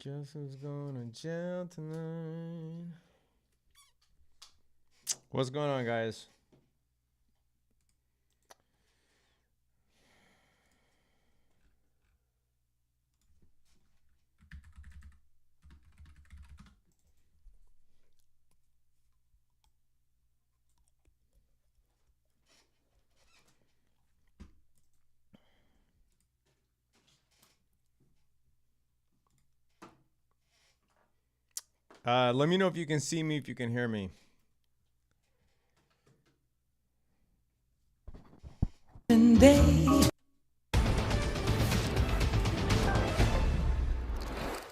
Guess who's going to jail tonight? What's going on, guys? Let me know if you can see me, if you can hear me.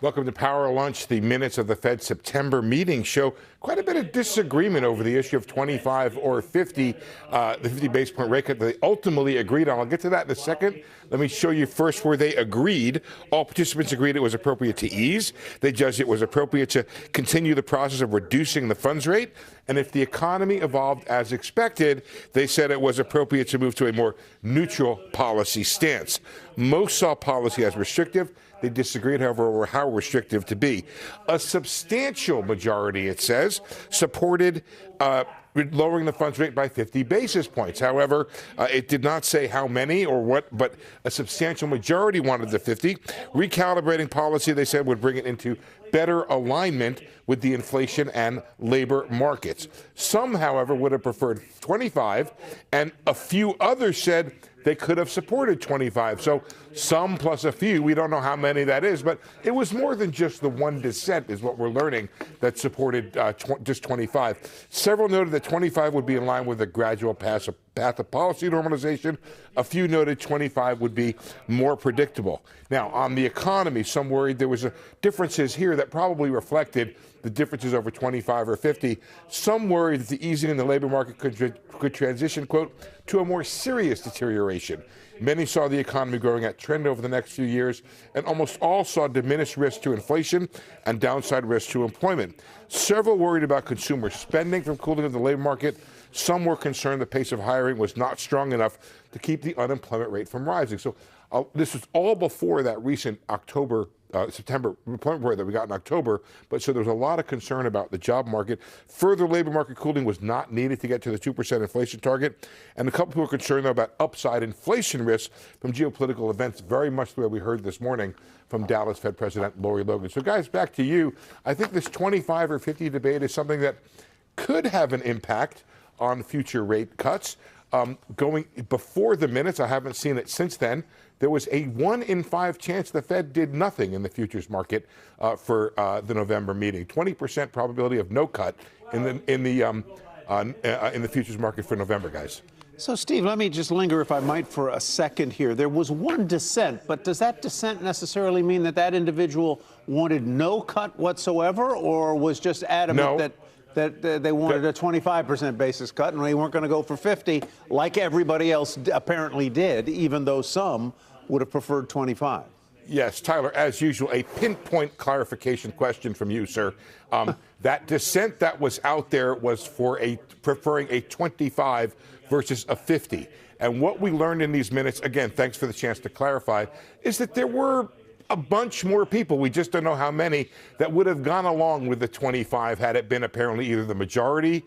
Welcome to Power Lunch. The minutes of the Fed September meeting show quite a bit of disagreement over the issue of 25 or 50, the 50 base point rate cut that they ultimately agreed on. I'll get to that in a second. Let me show you first where they agreed. All participants agreed it was appropriate to ease. They judged it was appropriate to continue the process of reducing the funds rate. And if the economy evolved as expected, they said it was appropriate to move to a more neutral policy stance. Most saw policy as restrictive. They disagreed, however, over how restrictive to be. A substantial majority, it says, supported lowering the funds rate by 50 basis points. However, it did not say how many or what, but a substantial majority wanted the 50. Recalibrating policy, they said, would bring it into better alignment with the inflation and labor markets. Some, however, would have preferred 25, and a few others said they could have supported 25. So some plus a few, we don't know how many that is, but it was more than just the one dissent is what we're learning that supported just 25. Several noted that 25 would be in line with a gradual path of policy normalization. A few noted 25 would be more predictable. Now, on the economy, some worried there was differences here that probably reflected the differences over 25 or 50. Some worried that the easing in the labor market could transition, quote, to a more serious deterioration. Many saw the economy growing at trend over the next few years, and almost all saw diminished risk to inflation and downside risk to employment. Several worried about consumer spending from cooling of the labor market. Some were concerned the pace of hiring was not strong enough to keep the unemployment rate from rising. So this was all before that recent September employment report that we got in October, but so there was a lot of concern about the job market. Further labor market cooling was not needed to get to the 2% inflation target, and a couple people were concerned though about upside inflation risk from geopolitical events, very much the way we heard this morning from Dallas Fed President Lori Logan. So guys, back to you. I think this 25 or 50 debate is something that could have an impact on future rate cuts. Going before the minutes, I haven't seen it since then, there was a 1 in 5 chance the Fed did nothing in the futures market for the November meeting. 20% probability of no cut in the futures market for November, guys. So, Steve, let me just linger, if I might, for a second here. There was one dissent, but does that dissent necessarily mean that that individual wanted no cut whatsoever, or was just adamant that they wanted a 25% basis cut and they weren't going to go for 50 like everybody else apparently did, even though some would have preferred 25? Yes, Tyler, as usual, a pinpoint clarification question from you, sir. That dissent that was out there was for preferring a 25 versus a 50. And what we learned in these minutes, again, thanks for the chance to clarify, is that there were a bunch more people, we just don't know how many, that would have gone along with the 25 had it been apparently either the majority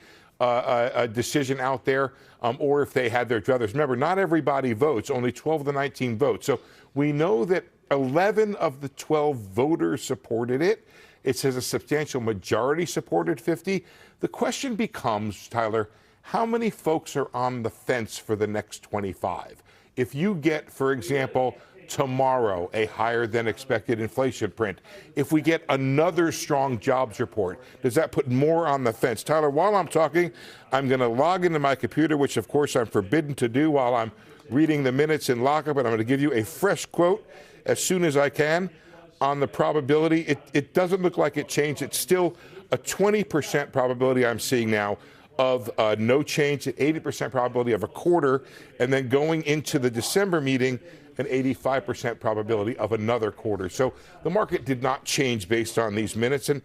decision out there or if they had their druthers. Remember, not everybody votes, only 12 of the 19 votes. So we know that 11 of the 12 voters supported it. It says a substantial majority supported 50. The question becomes, Tyler, how many folks are on the fence for the next 25? If you get, for example, tomorrow a higher than expected inflation print, if we get another strong jobs report, does that put more on the fence? Tyler, while I'm talking, I'm going to log into my computer, which of course I'm forbidden to do while I'm reading the minutes in lockup, and I'm going to give you a fresh quote as soon as I can on the probability. It doesn't look like it changed. It's still a 20% probability I'm seeing now of no change, an 80% probability of a quarter, and then going into the December meeting, an 85% probability of another quarter. So the market did not change based on these minutes. And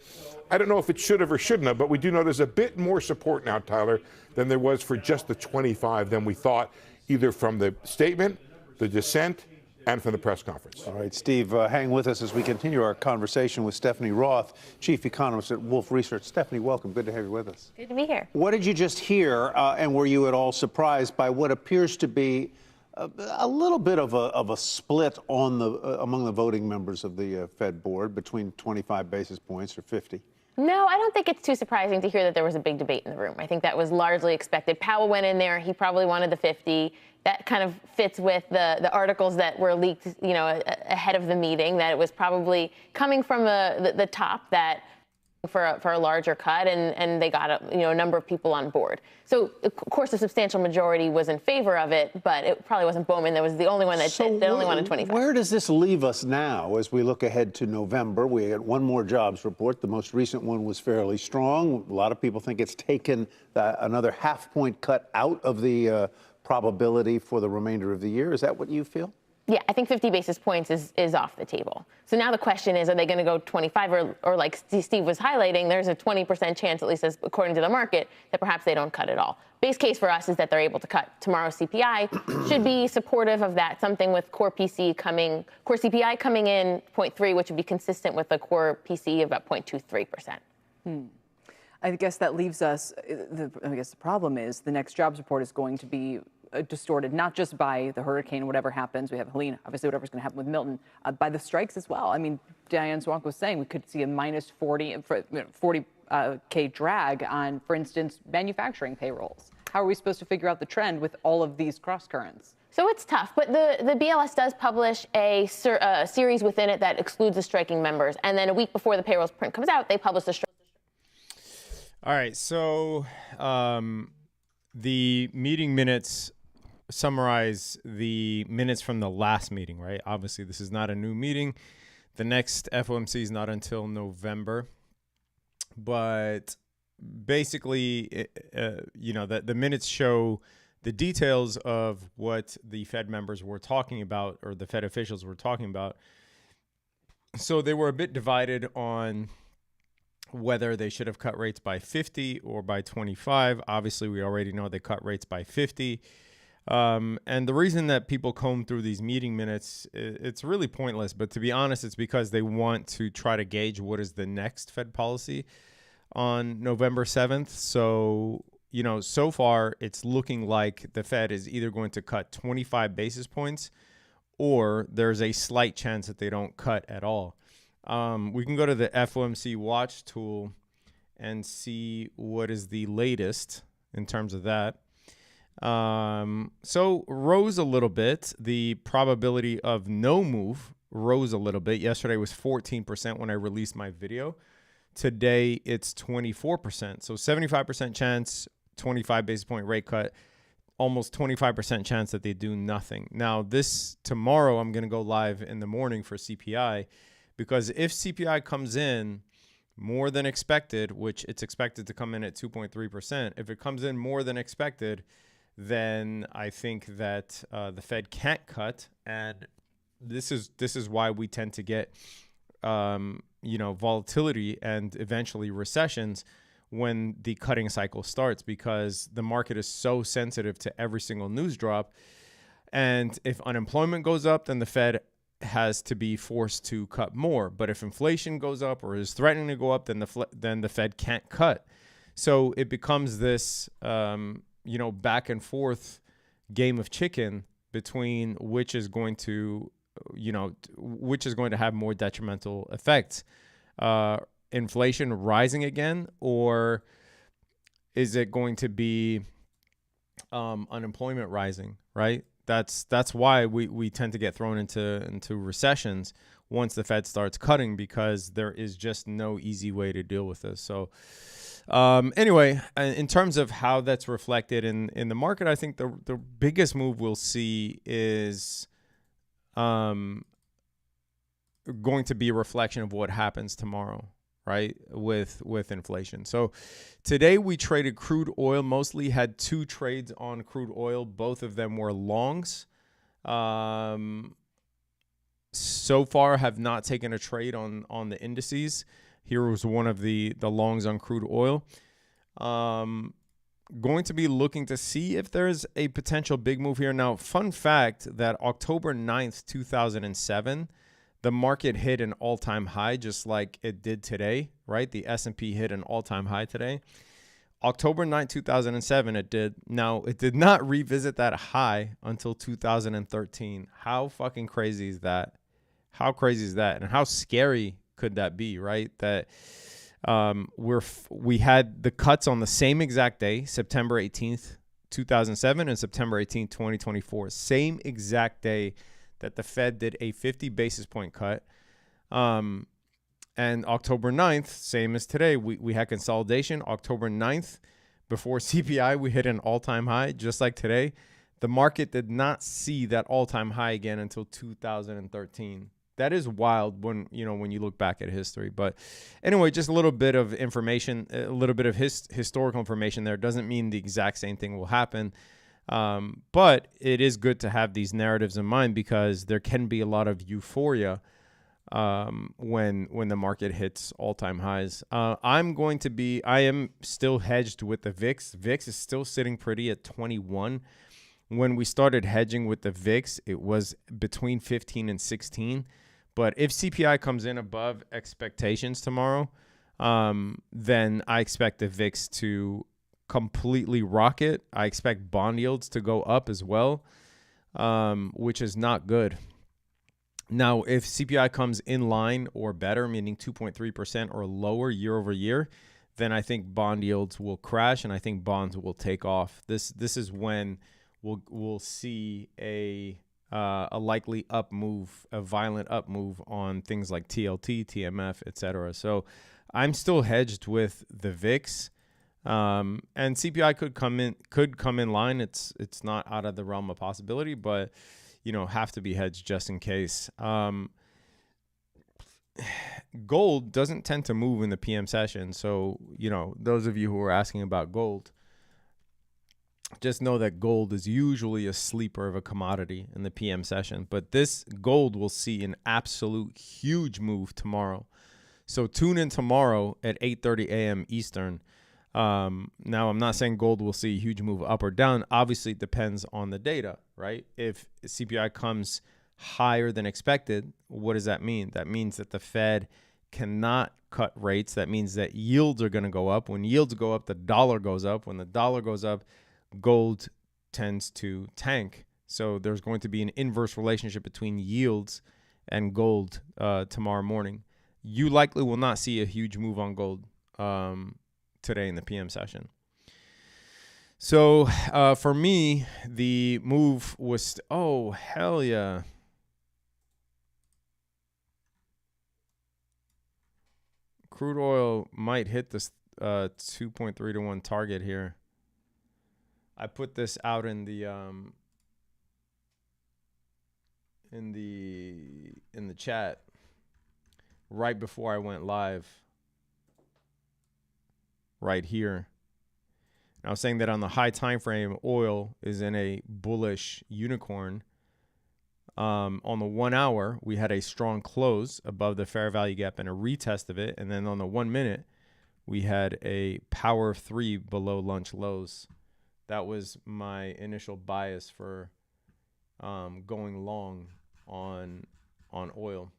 I don't know if it should have or shouldn't have, but we do know there's a bit more support now, Tyler, than there was for just the 25 than we thought, either from the statement, the dissent, and from the press conference. All right, Steve, hang with us as we continue our conversation with Stephanie Roth, Chief Economist at Wolfe Research. Stephanie, welcome. Good to have you with us. Good to be here. What did you just hear, and were you at all surprised by what appears to be a little bit of a split on among the voting members of the Fed board between 25 basis points or 50? No, I don't think it's too surprising to hear that there was a big debate in the room. I think that was largely expected. Powell went in there. He probably wanted the 50. That kind of fits with the articles that were leaked, ahead of the meeting, that it was probably coming from the top that for a larger cut, and they got a number of people on board. So of course a substantial majority was in favor of it, but it probably wasn't Bowman that was the only one that only wanted 25. Where does this leave us now as we look ahead to November? We get one more jobs report. The most recent one was fairly strong. A lot of people think it's taken another half-point cut out of the probability for the remainder of the year. Is that what you feel? Yeah, I think 50 basis points is off the table. So now the question is, are they going to go 25 or like Steve was highlighting, there's a 20% chance, at least as according to the market, that perhaps they don't cut at all. Base case for us is that they're able to cut. Tomorrow's CPI should be supportive of that, something with core CPI coming in 0.3, which would be consistent with the core PCE of about 0.23%. I guess that leaves us, I guess the problem is the next jobs report is going to be distorted, not just by the hurricane, whatever happens. We have Helene, obviously whatever's going to happen with Milton, by the strikes as well. I mean, Diane Swonk was saying we could see a minus 40K drag on, for instance, manufacturing payrolls. How are we supposed to figure out the trend with all of these cross currents? So it's tough, but the BLS does publish a series within it that excludes the striking members. And then a week before the payrolls print comes out, they publish the strike. All right, so the meeting minutes summarize the minutes from the last meeting, right? Obviously, this is not a new meeting. The next FOMC is not until November. But basically, the minutes show the details of what the Fed members were talking about, or the Fed officials were talking about. So they were a bit divided on whether they should have cut rates by 50 or by 25. Obviously, we already know they cut rates by 50. And the reason that people comb through these meeting minutes, it's really pointless. But to be honest, it's because they want to try to gauge what is the next Fed policy on November 7th. So, so far, it's looking like the Fed is either going to cut 25 basis points or there's a slight chance that they don't cut at all. We can go to the FOMC watch tool and see what is the latest in terms of that. So rose a little bit. The probability of no move rose a little bit. Yesterday was 14% when I released my video. Today it's 24%. So 75% chance, 25 basis point rate cut, almost 25% chance that they do nothing. Now tomorrow I'm going to go live in the morning for CPI, because if CPI comes in more than expected, which it's expected to come in at 2.3%, if it comes in more than expected, then I think that the Fed can't cut, and this is why we tend to get volatility and eventually recessions when the cutting cycle starts, because the market is so sensitive to every single news drop. And if unemployment goes up, then the Fed has to be forced to cut more. But if inflation goes up or is threatening to go up, then the Fed can't cut. So it becomes this back and forth game of chicken between which is going to have more detrimental effects. Inflation rising again, or is it going to be unemployment rising, right? That's why we tend to get thrown into recessions once the Fed starts cutting, because there is just no easy way to deal with this. So anyway, in terms of how that's reflected in the market, I think the biggest move we'll see is going to be a reflection of what happens tomorrow, right, with inflation. So today we traded crude oil, mostly had two trades on crude oil. Both of them were longs. So far have not taken a trade on the indices. Here was one of the longs on crude oil. going to be looking to see if there's a potential big move here. Now, fun fact that October 9th, 2007, the market hit an all-time high just like it did today, right? The S&P hit an all-time high today. October 9th, 2007, it did. Now, it did not revisit that high until 2013. How fucking crazy is that? How crazy is that? And how scary could that be, right? That we had the cuts on the same exact day, September 18th, 2007 and September 18th, 2024. Same exact day that the Fed did a 50 basis point cut. And October 9th, same as today, we had consolidation. October 9th, before CPI, we hit an all-time high, just like today. The market did not see that all-time high again until 2013. That is wild when you look back at history. But anyway, just a little bit of information, a little bit of historical information there. Doesn't mean the exact same thing will happen. But it is good to have these narratives in mind because there can be a lot of euphoria when the market hits all-time highs. I am still hedged with the VIX. VIX is still sitting pretty at 21. When we started hedging with the VIX, it was between 15 and 16. But if CPI comes in above expectations tomorrow, then I expect the VIX to completely rocket. I expect bond yields to go up as well, which is not good. Now, if CPI comes in line or better, meaning 2.3% or lower year over year, then I think bond yields will crash and I think bonds will take off. This is when we'll see a likely up move, a violent up move on things like TLT, TMF, etc. So I'm still hedged with the VIX, and CPI could come in line. It's not out of the realm of possibility, but have to be hedged just in case. Gold doesn't tend to move in the PM session. So, those of you who are asking about gold, just know that gold is usually a sleeper of a commodity in the PM session. But this gold will see an absolute huge move tomorrow. So tune in tomorrow at 8:30 a.m. Eastern. Now, I'm not saying gold will see a huge move up or down. Obviously, it depends on the data, right? If CPI comes higher than expected, what does that mean? That means that the Fed cannot cut rates. That means that yields are going to go up. When yields go up, the dollar goes up. When the dollar goes up, gold tends to tank. So there's going to be an inverse relationship between yields and gold tomorrow morning. You likely will not see a huge move on gold today in the PM session. So for me, the move was, oh, hell yeah. Crude oil might hit this 2.3 to 1 target here. I put this out in the chat right before I went live. Right here. And I was saying that on the high time frame, oil is in a bullish unicorn. On the 1 hour, we had a strong close above the fair value gap and a retest of it. And then on the 1 minute, we had a power of 3 below lunch lows. That was my initial bias for going long on oil.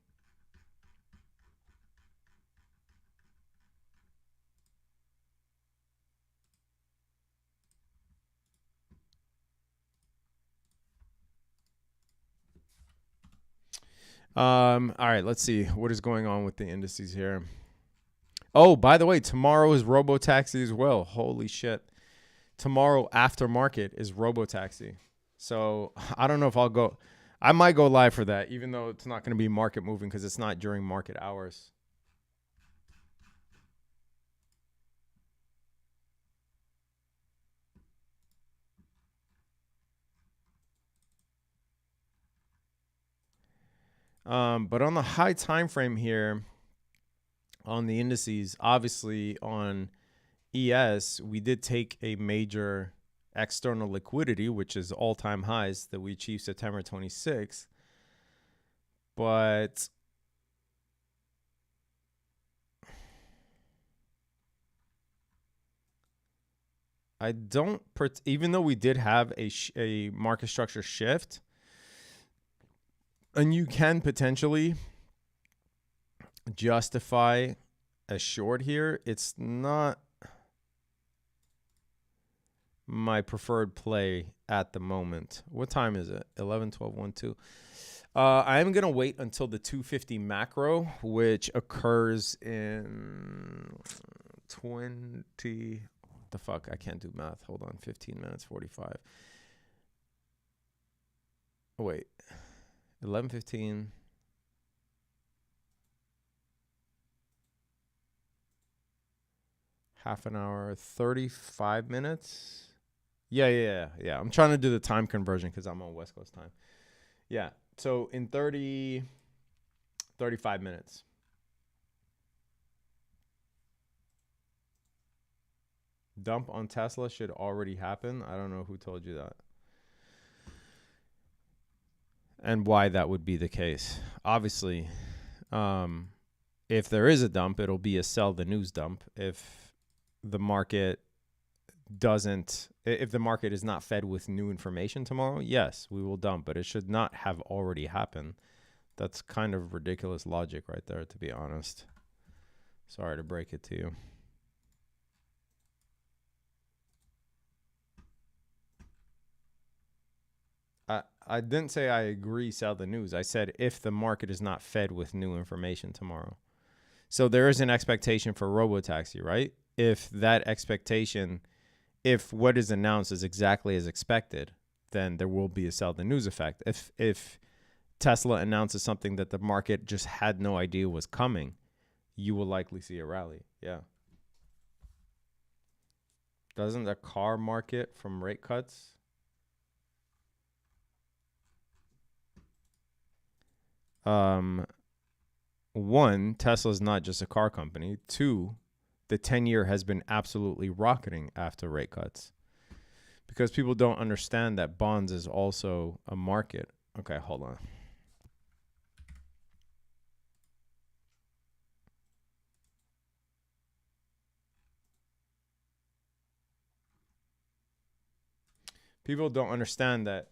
All right, let's see what is going on with the indices here. Oh, by the way, tomorrow is Robotaxi as well. Holy shit. Tomorrow after market is Robotaxi. So I don't know if I'll go. I might go live for that, even though it's not going to be market moving because it's not during market hours. But on the high time frame here, on the indices, obviously on ES, we did take a major external liquidity, which is all-time highs that we achieved September 26th. But I don't, even though we did have a market structure shift, and you can potentially justify a short here, it's not my preferred play at the moment. What time is it? 11, 12, 1, 2. I'm going to wait until the 250 macro, which occurs in 20. What the fuck? I can't do math. Hold on. 15 minutes, 45. Oh, wait. 11:15. Half an hour, 35 minutes. Yeah. I'm trying to do the time conversion because I'm on West Coast time. Yeah. So in 35 minutes. Dump on Tesla should already happen. I don't know who told you that. And why that would be the case. Obviously, if there is a dump, it'll be a sell the news dump. If the market is not fed with new information tomorrow, yes, we will dump, but it should not have already happened. That's kind of ridiculous logic right there, to be honest. Sorry to break it to you. I didn't say I agree sell the news. I said if the market is not fed with new information tomorrow. So there is an expectation for robotaxi, right? If what is announced is exactly as expected, then there will be a sell the news effect. If Tesla announces something that the market just had no idea was coming, you will likely see a rally. Yeah. Doesn't the car market from rate cuts? One, Tesla's not just a car company. Two, the 10-year has been absolutely rocketing after rate cuts because people don't understand that bonds is also a market. Okay, hold on. People don't understand that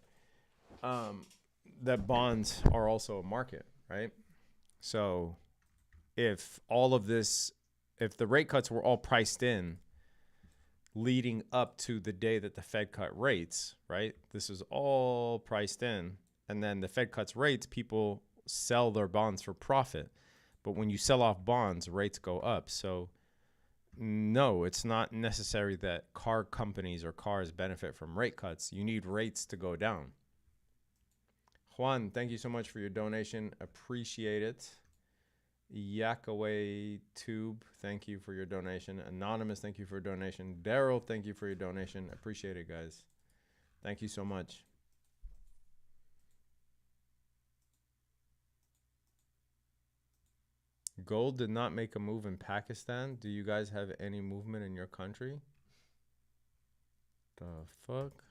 that bonds are also a market, right? So if the rate cuts were all priced in leading up to the day that the Fed cut rates, right? This is all priced in. And then the Fed cuts rates, people sell their bonds for profit. But when you sell off bonds, rates go up. So no, it's not necessary that car companies or cars benefit from rate cuts. You need rates to go down. Juan, thank you so much for your donation. Appreciate it. Yakaway Tube, thank you for your donation. Anonymous, thank you for your donation. Daryl, thank you for your donation. Appreciate it, guys. Thank you so much. Gold did not make a move in Pakistan. Do you guys have any movement in your country? The fuck?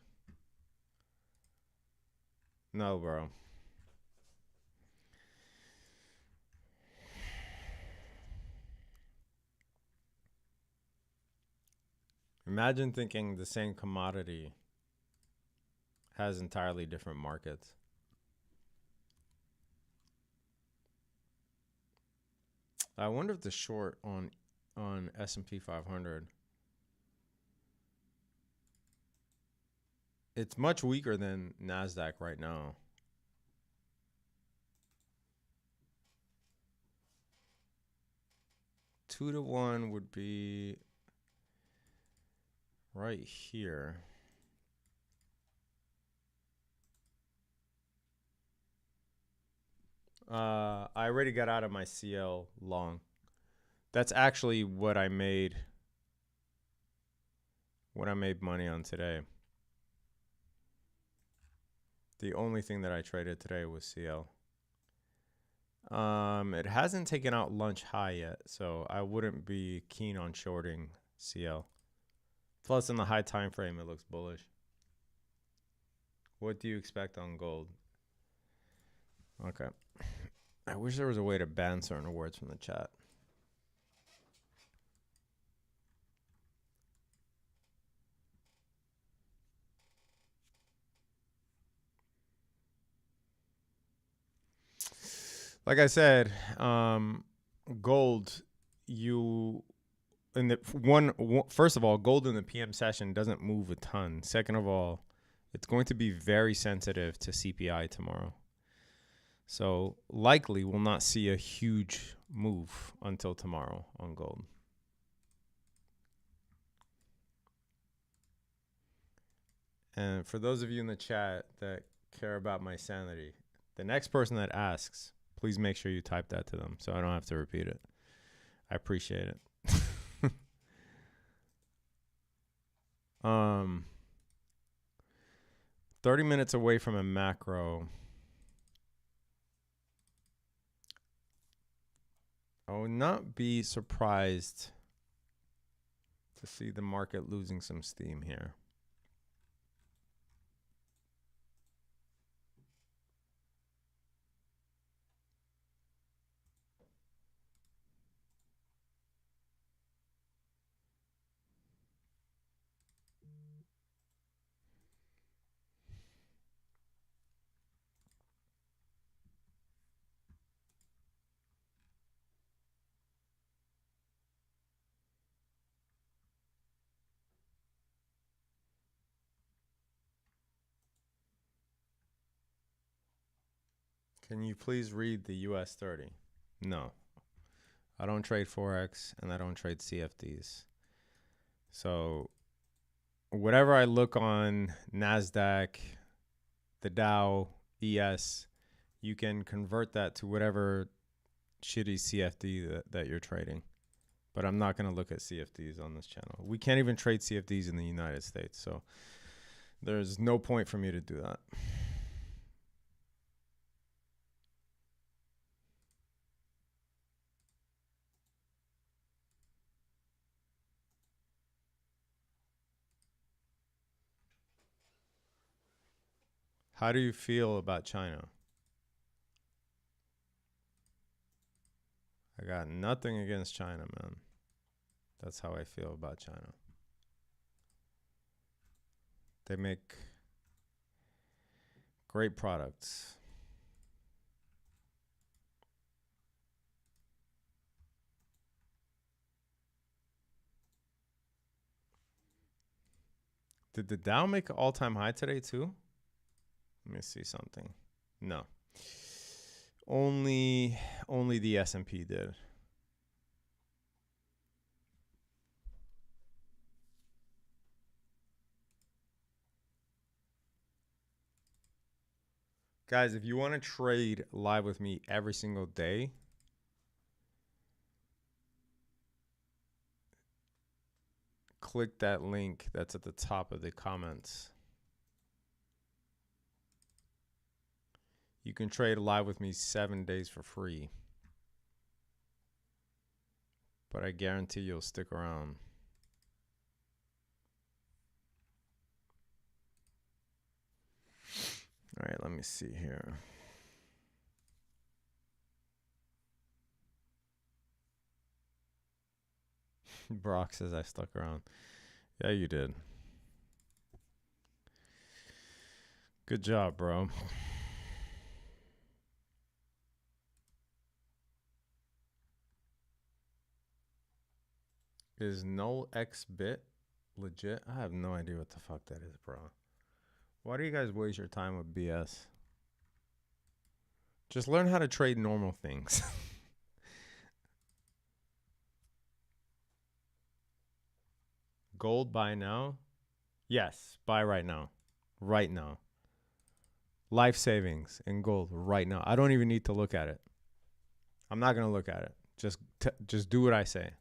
No, bro. Imagine thinking the same commodity has entirely different markets. I wonder if the short on S&P 500, it's much weaker than NASDAQ right now. Two to one would be right here. I already got out of my CL long. That's actually what I made money on today. The only thing that I traded today was CL. It hasn't taken out lunch high yet, so I wouldn't be keen on shorting CL. Plus, in the high time frame, it looks bullish. What do you expect on gold? Okay. I wish there was a way to ban certain words from the chat. Like I said, gold, first of all, gold in the PM session doesn't move a ton. Second of all, it's going to be very sensitive to CPI tomorrow. So likely we'll not see a huge move until tomorrow on gold. And for those of you in the chat that care about my sanity, the next person that asks, please make sure you type that to them so I don't have to repeat it. I appreciate it. 30 minutes away from a macro. I would not be surprised to see the market losing some steam here. Can you please read the US 30? No. I don't trade Forex and I don't trade CFDs. So whatever I look on NASDAQ, the Dow, ES, you can convert that to whatever shitty CFD that you're trading. But I'm not going to look at CFDs on this channel. We can't even trade CFDs in the United States. So there's no point for me to do that. How do you feel about China? I got nothing against China, man. That's how I feel about China. They make great products. Did the Dow make an all-time high today too? Let me see something. No. Only the S&P did. Guys, if you want to trade live with me every single day, click that link that's at the top of the comments. You can trade live with me 7 days for free. But I guarantee you'll stick around. All right, let me see here. Brock says I stuck around. Yeah, you did. Good job, bro. Is null X bit legit? I have no idea what the fuck that is, bro. Why do you guys waste your time with BS? Just learn how to trade normal things. Gold buy now? Yes, buy right now. Right now. Life savings in gold right now. I don't even need to look at it. I'm not going to look at it. Just do what I say.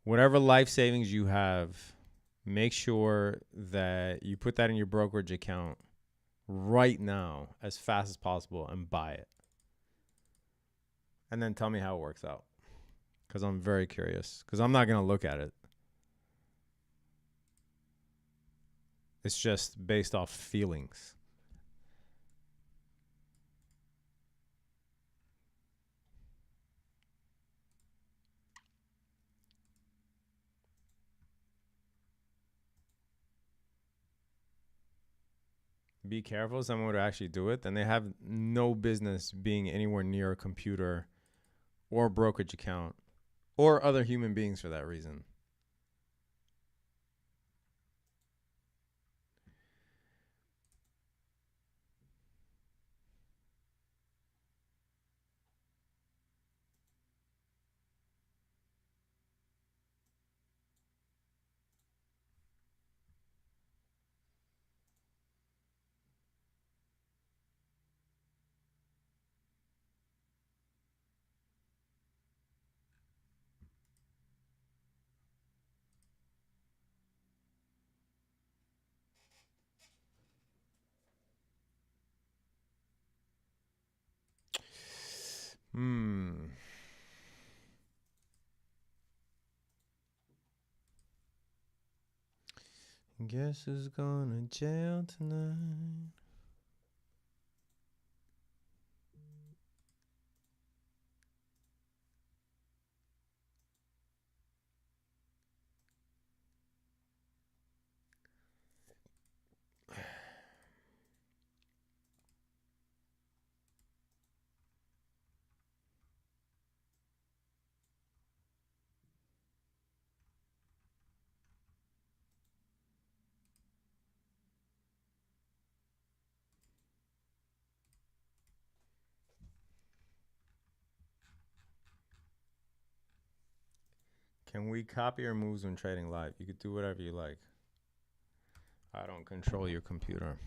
Whatever life savings you have, make sure that you put that in your brokerage account right now as fast as possible and buy it. And then tell me how it works out. Because I'm very curious. Because I'm not going to look at it. It's just based off feelings. be careful, someone would actually do it, then they have no business being anywhere near a computer or brokerage account or other human beings for that reason. Guess who's going to jail tonight? Can we copy your moves when trading live? You could do whatever you like. I don't control your computer.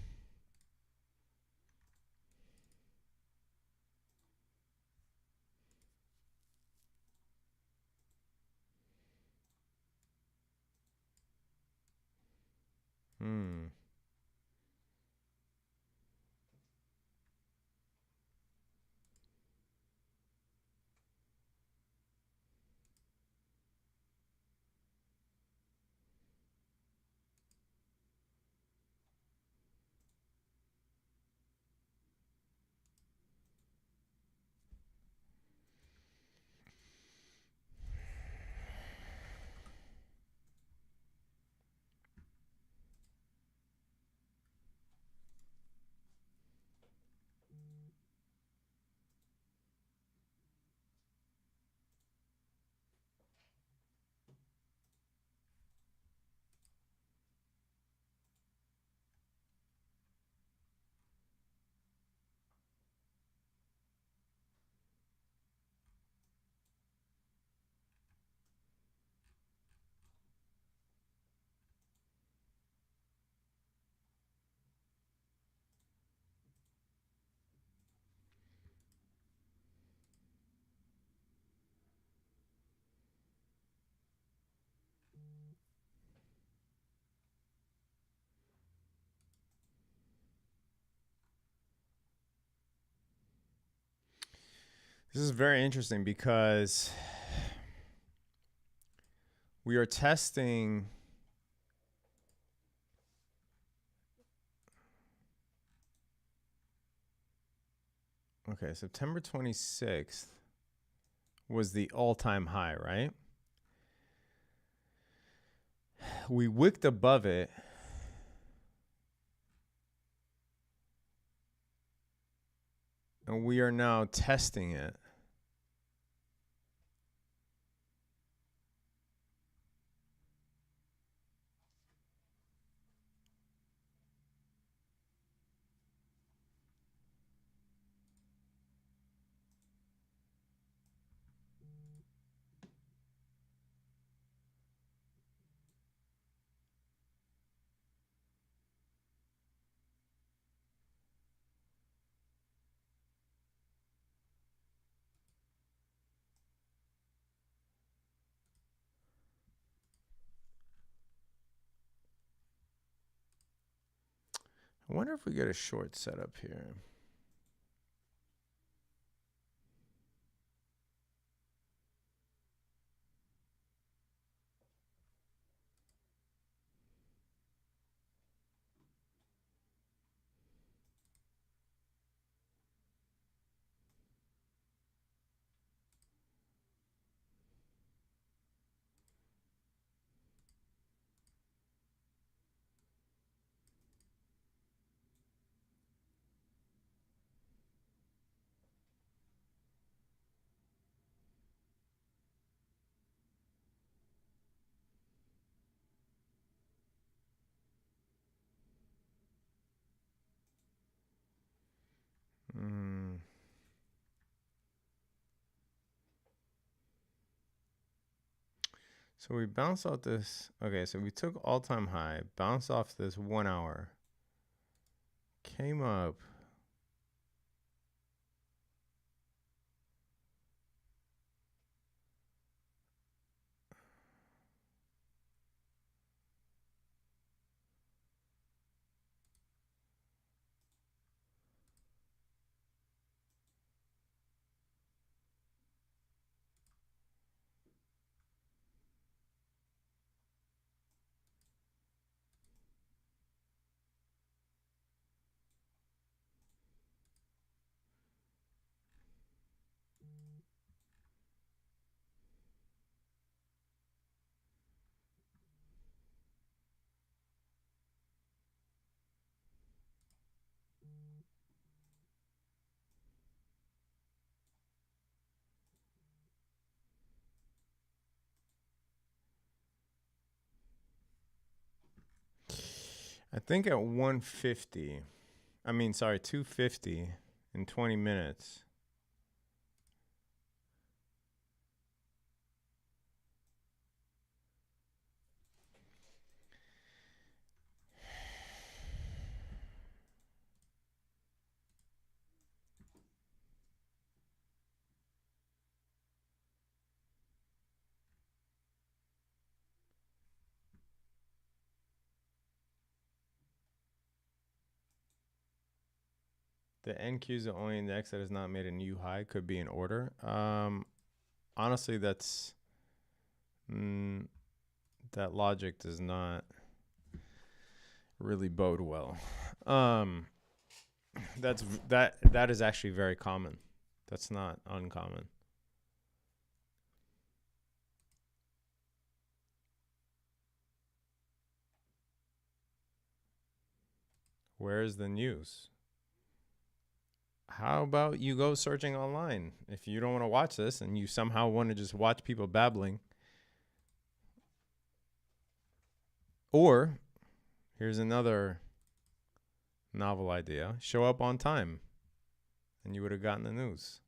This is very interesting because we are testing September 26th was the all-time high, right? We wicked above it. And we are now testing it. I wonder if we get a short setup here. So we bounced off this. Okay, so we took all-time high, bounced off this 1 hour, came up. I think at 150, I mean, sorry, 250 in 20 minutes. The NQ is the only index that has not made a new high. Could be in order. Honestly, that's that logic does not really bode well. That is actually very common. That's not uncommon. Where is the news? How about you go searching online? If you don't want to watch this and you somehow want to just watch people babbling. Or, here's another novel idea. Show up on time and you would have gotten the news.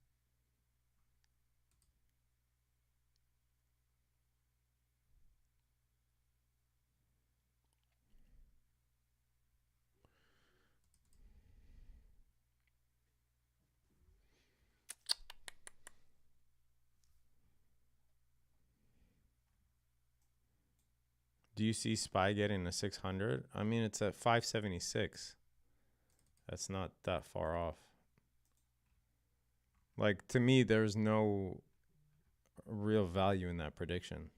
Do you see SPY getting a 600? I mean, it's at 576. That's not that far off. Like, to me, there's no real value in that prediction.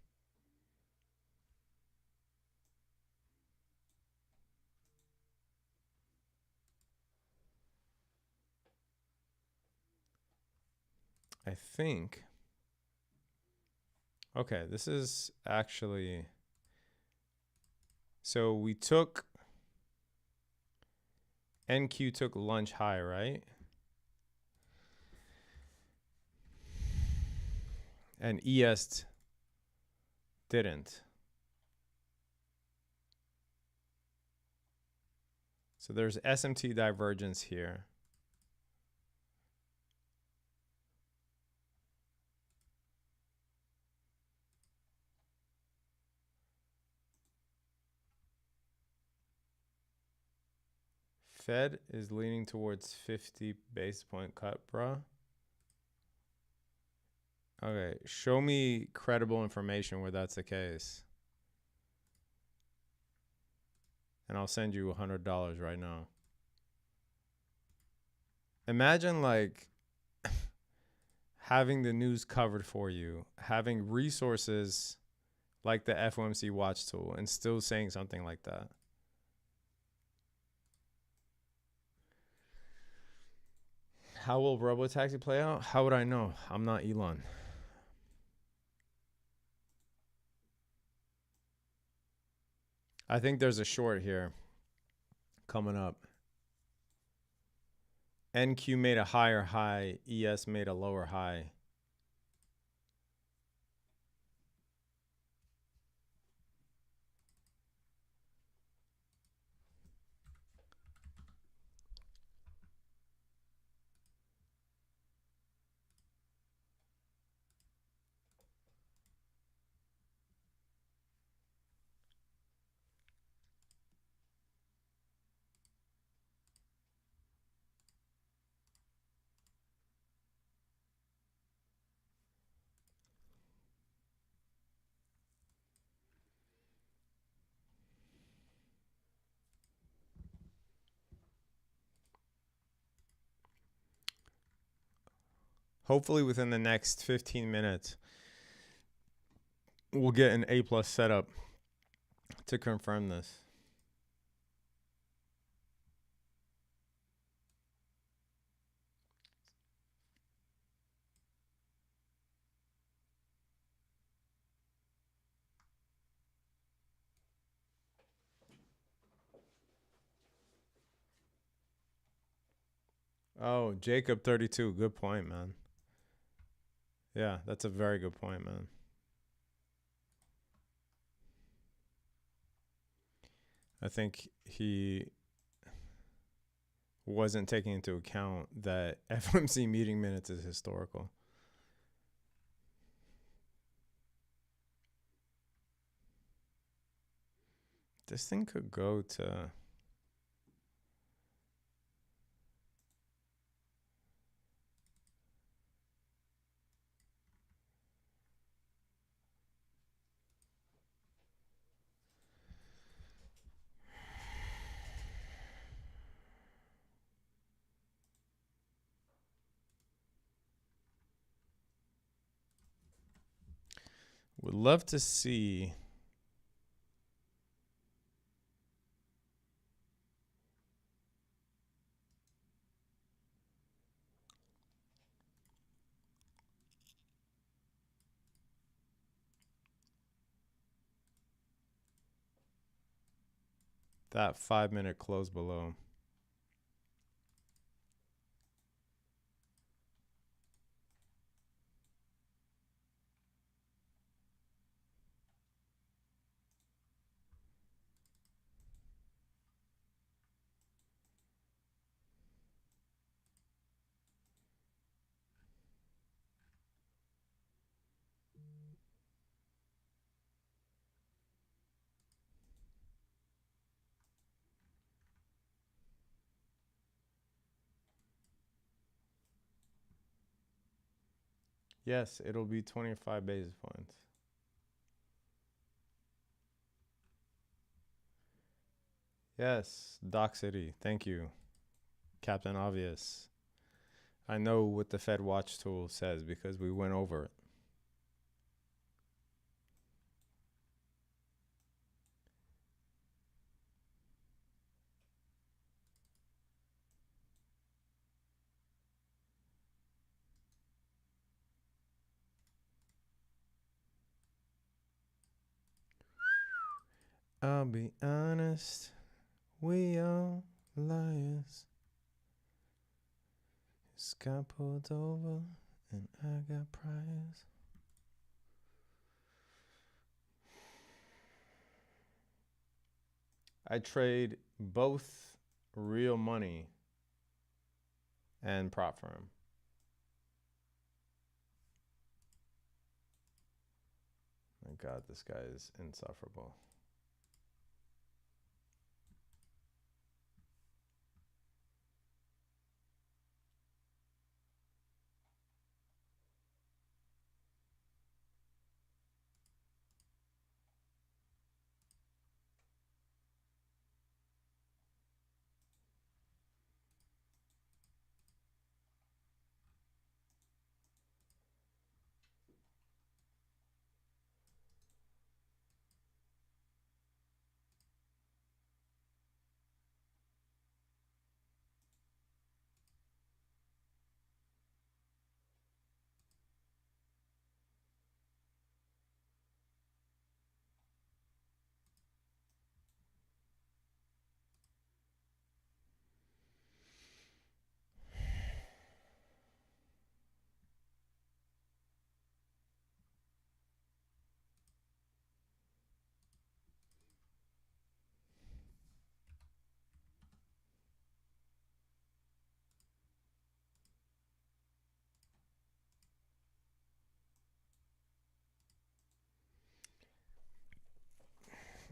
I think. Okay, this is actually. So we took. NQ took lunch high, right? And ES didn't. So there's SMT divergence here. Fed is leaning towards 50 basis point cut, bruh. Okay, show me credible information where that's the case. And I'll send you $100 right now. Imagine like having the news covered for you, having resources like the FOMC watch tool and still saying something like that. How will Robotaxi play out? How would I know? I'm not Elon. I think there's a short here coming up. NQ made a higher high. ES made a lower high. hopefully within the next 15 minutes, we'll get an A+ setup to confirm this. Oh, Jacob 32. Good point, man. Yeah, that's a very good point, man. I think he wasn't taking into account that FOMC meeting minutes is historical. This thing could go to... Would love to see that 5-minute close below. Yes, it'll be 25 basis points. Yes, Doc City. Thank you, Captain Obvious. I know what the Fed Watch tool says because we went over it. I'll be honest, we all liars. Just got pulled over and I got priors. I trade both real money and prop firm. My God, this guy is insufferable.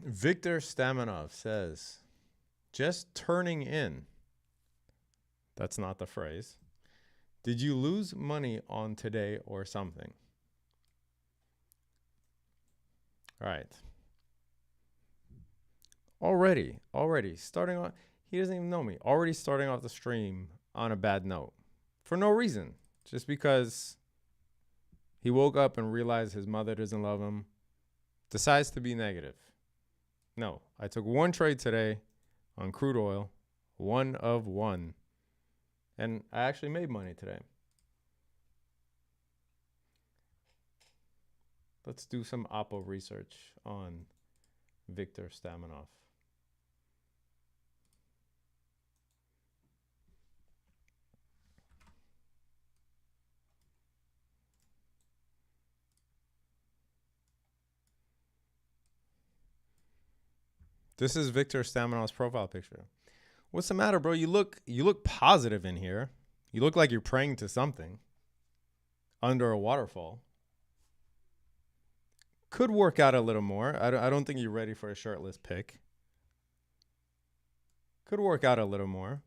Victor Stamanov says, just turning in. That's not the phrase. Did you lose money on today or something? All right. Already starting off, he doesn't even know me. Already starting off the stream on a bad note for no reason. just because he woke up and realized his mother doesn't love him, decides to be negative. No, I took one trade today on crude oil, 1 of 1. And I actually made money today. Let's do some Oppo research on Viktor Stamanov. This is Viktor Stamanov's profile picture. What's the matter, bro? You look positive in here. You look like you're praying to something under a waterfall. Could work out a little more. I don't think you're ready for a shirtless pick. Could work out a little more.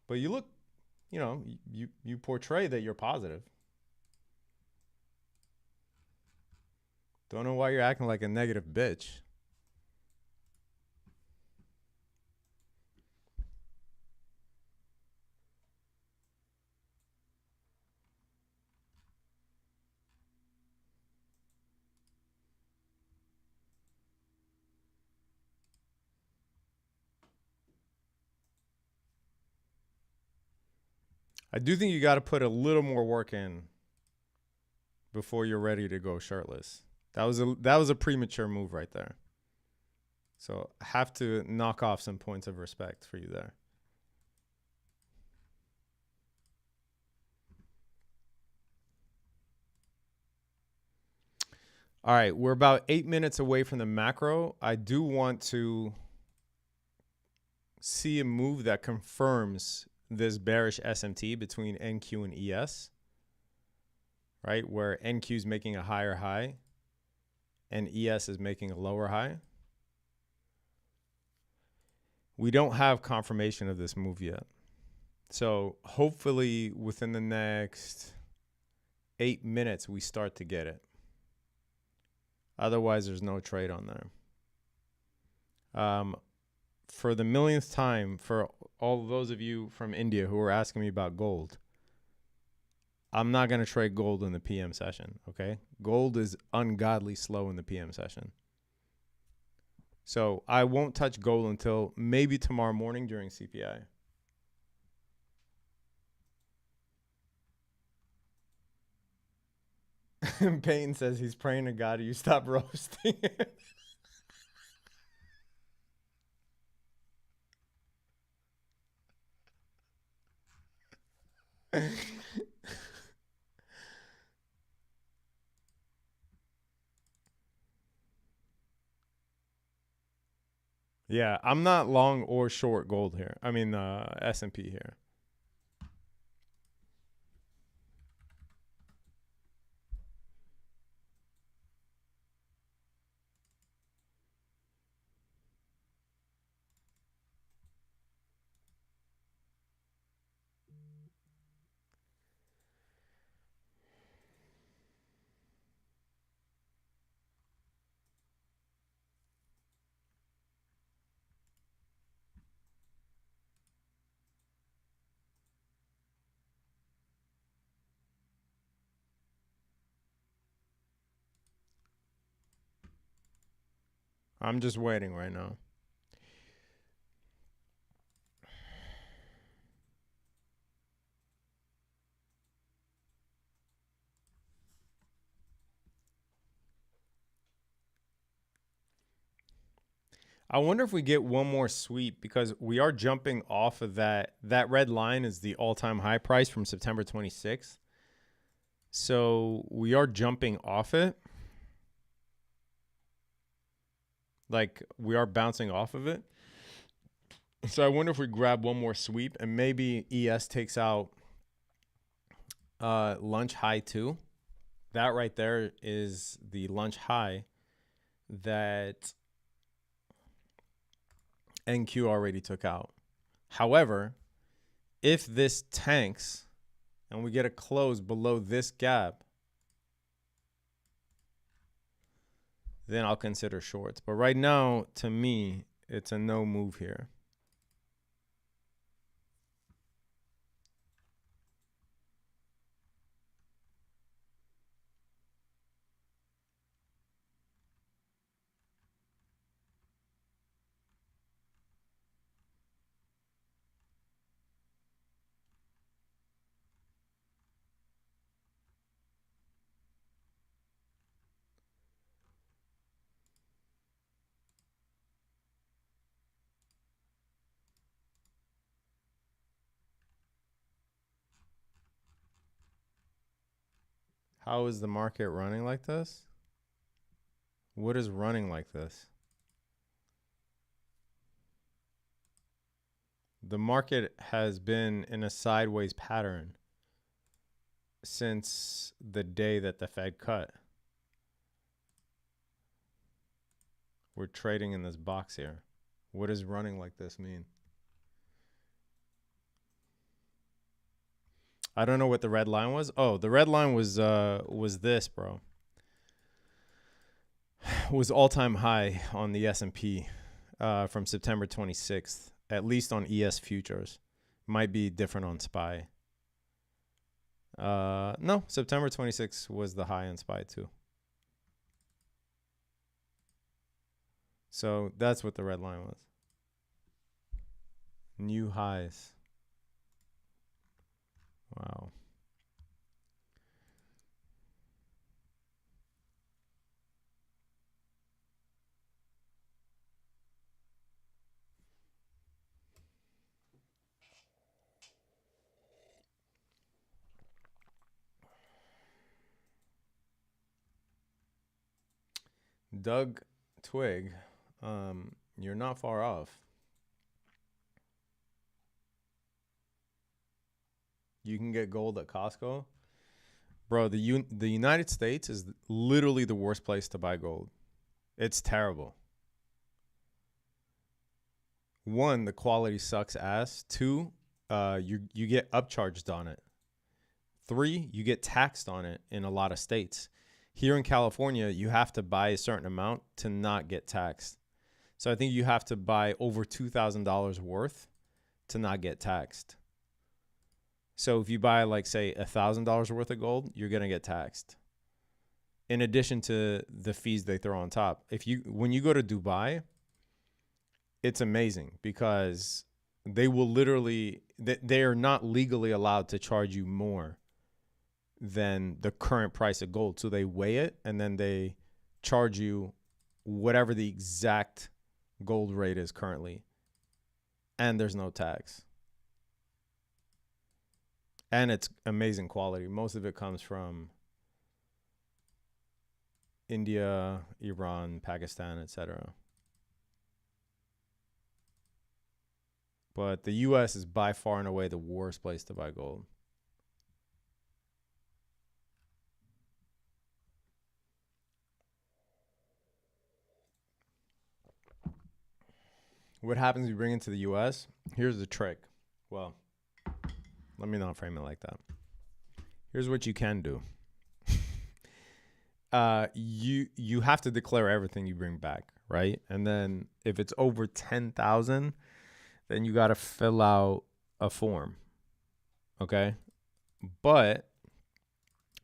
But you look, you portray that you're positive. Don't know why you're acting like a negative bitch. I do think you got to put a little more work in before you're ready to go shirtless. That was a premature move right there. So I have to knock off some points of respect for you there. All right, we're about 8 minutes away from the macro. I do want to see a move that confirms this bearish SMT between NQ and ES, right? Where NQ is making a higher high and ES is making a lower high. We don't have confirmation of this move yet. So hopefully within the next 8 minutes, we start to get it. Otherwise, there's no trade on there. For the millionth time, for all those of you from India who are asking me about gold, I'm not going to trade gold in the PM session, okay? Gold is ungodly slow in the PM session. So I won't touch gold until maybe tomorrow morning during CPI. Payne says he's praying to God you stop roasting. Yeah, I'm not long or short gold here. I mean, S&P here. I'm just waiting right now. I wonder if we get one more sweep because we are jumping off of that. That red line is the all-time high price from September 26th. So we are jumping off it. Like we are bouncing off of it. So I wonder if we grab one more sweep and maybe ES takes out lunch high too. That right there is the lunch high that NQ already took out. However, if this tanks and we get a close below this gap, then I'll consider shorts. But right now, to me, it's a no move here. How is the market running like this? What is running like this? The market has been in a sideways pattern since the day that the Fed cut. We're trading in this box here. What does running like this mean? I don't know what the red line was. Oh, the red line was this, bro. Was all-time high on the S&P from September 26th, at least on ES futures. Might be different on SPY. No, September 26th was the high on SPY too. So that's what the red line was. New highs. Wow. Doug Twig, you're not far off. You can get gold at Costco. Bro, the United States is literally the worst place to buy gold. It's terrible. One, the quality sucks ass. Two, you get upcharged on it. Three, you get taxed on it in a lot of states. Here in California, you have to buy a certain amount to not get taxed. So I think you have to buy over $2,000 worth to not get taxed. So if you buy, like, say, $1,000 worth of gold, you're going to get taxed. In addition to the fees they throw on top. When you go to Dubai, it's amazing because they will literally, they are not legally allowed to charge you more than the current price of gold. So they weigh it and then they charge you whatever the exact gold rate is currently. And there's no tax. And it's amazing quality. Most of it comes from India, Iran, Pakistan, etc. But the US is by far and away the worst place to buy gold. What happens if you bring it to the US? Here's the trick. Well, let me not frame it like that. Here's what you can do. You have to declare everything you bring back, right? And then if it's over 10,000, then you got to fill out a form. Okay? But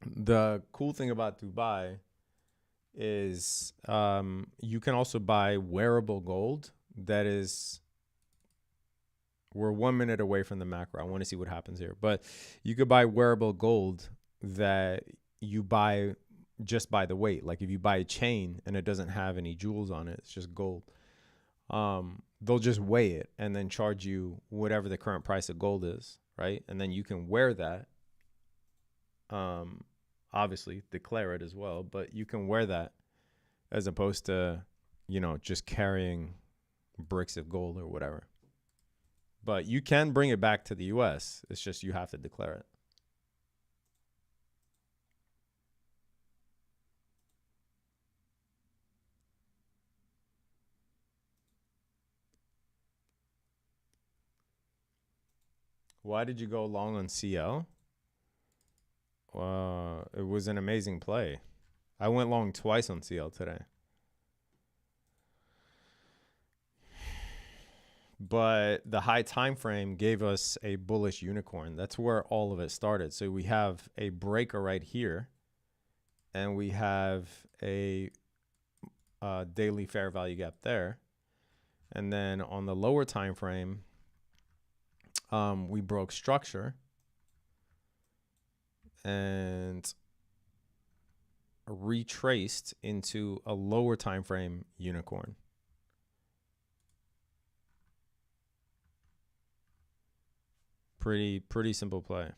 the cool thing about Dubai is you can also buy wearable gold that is, we're 1 minute away from the macro. I want to see what happens here. But you could buy wearable gold that you buy just by the weight. Like if you buy a chain and it doesn't have any jewels on it, it's just gold. They'll just weigh it and then charge you whatever the current price of gold is, right? And then you can wear that. Obviously declare it as well, but you can wear that as opposed to, just carrying bricks of gold or whatever. But you can bring it back to the US. It's just you have to declare it. Why did you go long on CL? It was an amazing play. I went long twice on CL today. But the high time frame gave us a bullish unicorn. That's where all of it started. So we have a breaker right here, and we have a daily fair value gap there. And then on the lower time frame, we broke structure and retraced into a lower time frame unicorn. Pretty simple play.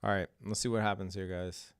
All right, let's see what happens here, guys.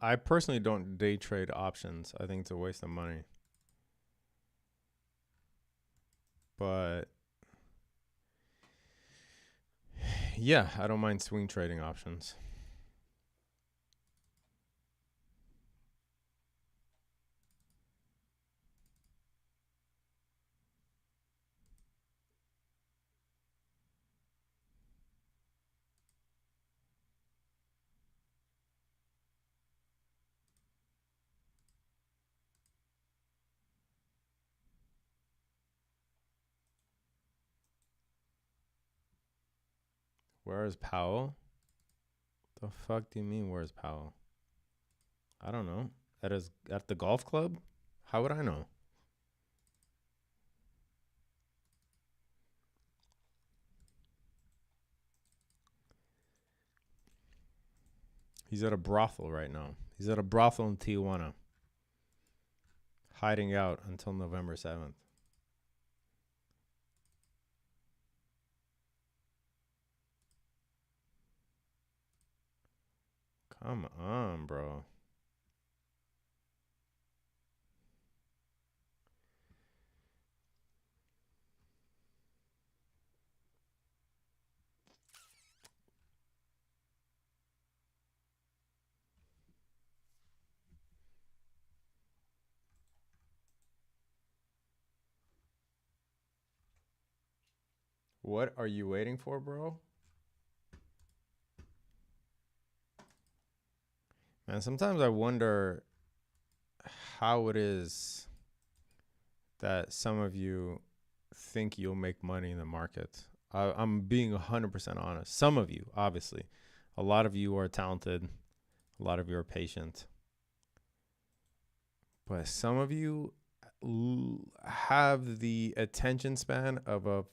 I personally don't day trade options. I think it's a waste of money. But yeah, I don't mind swing trading options. Where is Powell? The fuck do you mean, where's Powell? I don't know. At the golf club? How would I know? He's at a brothel right now. He's at a brothel in Tijuana. Hiding out until November 7th. Come on, bro. What are you waiting for, bro? Man, sometimes I wonder how it is that some of you think you'll make money in the market. I'm being 100% honest. Some of you, obviously. A lot of you are talented. A lot of you are patient. But some of you have the attention span of a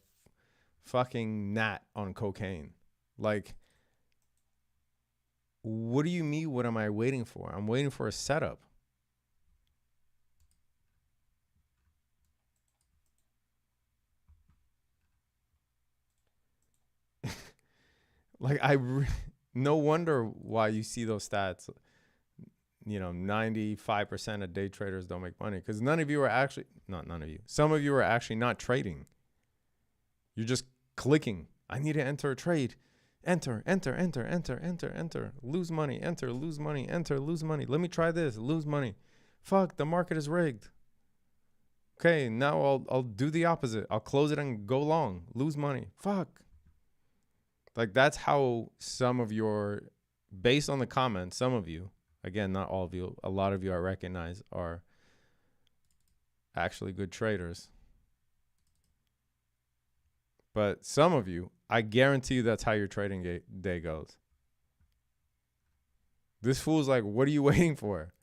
fucking gnat on cocaine. Like, what do you mean? What am I waiting for? I'm waiting for a setup. Like, no wonder why you see those stats. 95% of day traders don't make money because none of you are actually, not none of you, some of you are actually not trading. You're just clicking. I need to enter a trade. Enter. Lose money, enter, lose money, enter, lose money. Let me try this, lose money. Fuck, the market is rigged. Okay, now I'll do the opposite. I'll close it and go long, lose money. Fuck. Like, that's how some of your, based on the comments, some of you, again, not all of you, a lot of you I recognize are actually good traders. But some of you, I guarantee you that's how your trading day goes. This fool's like, what are you waiting for?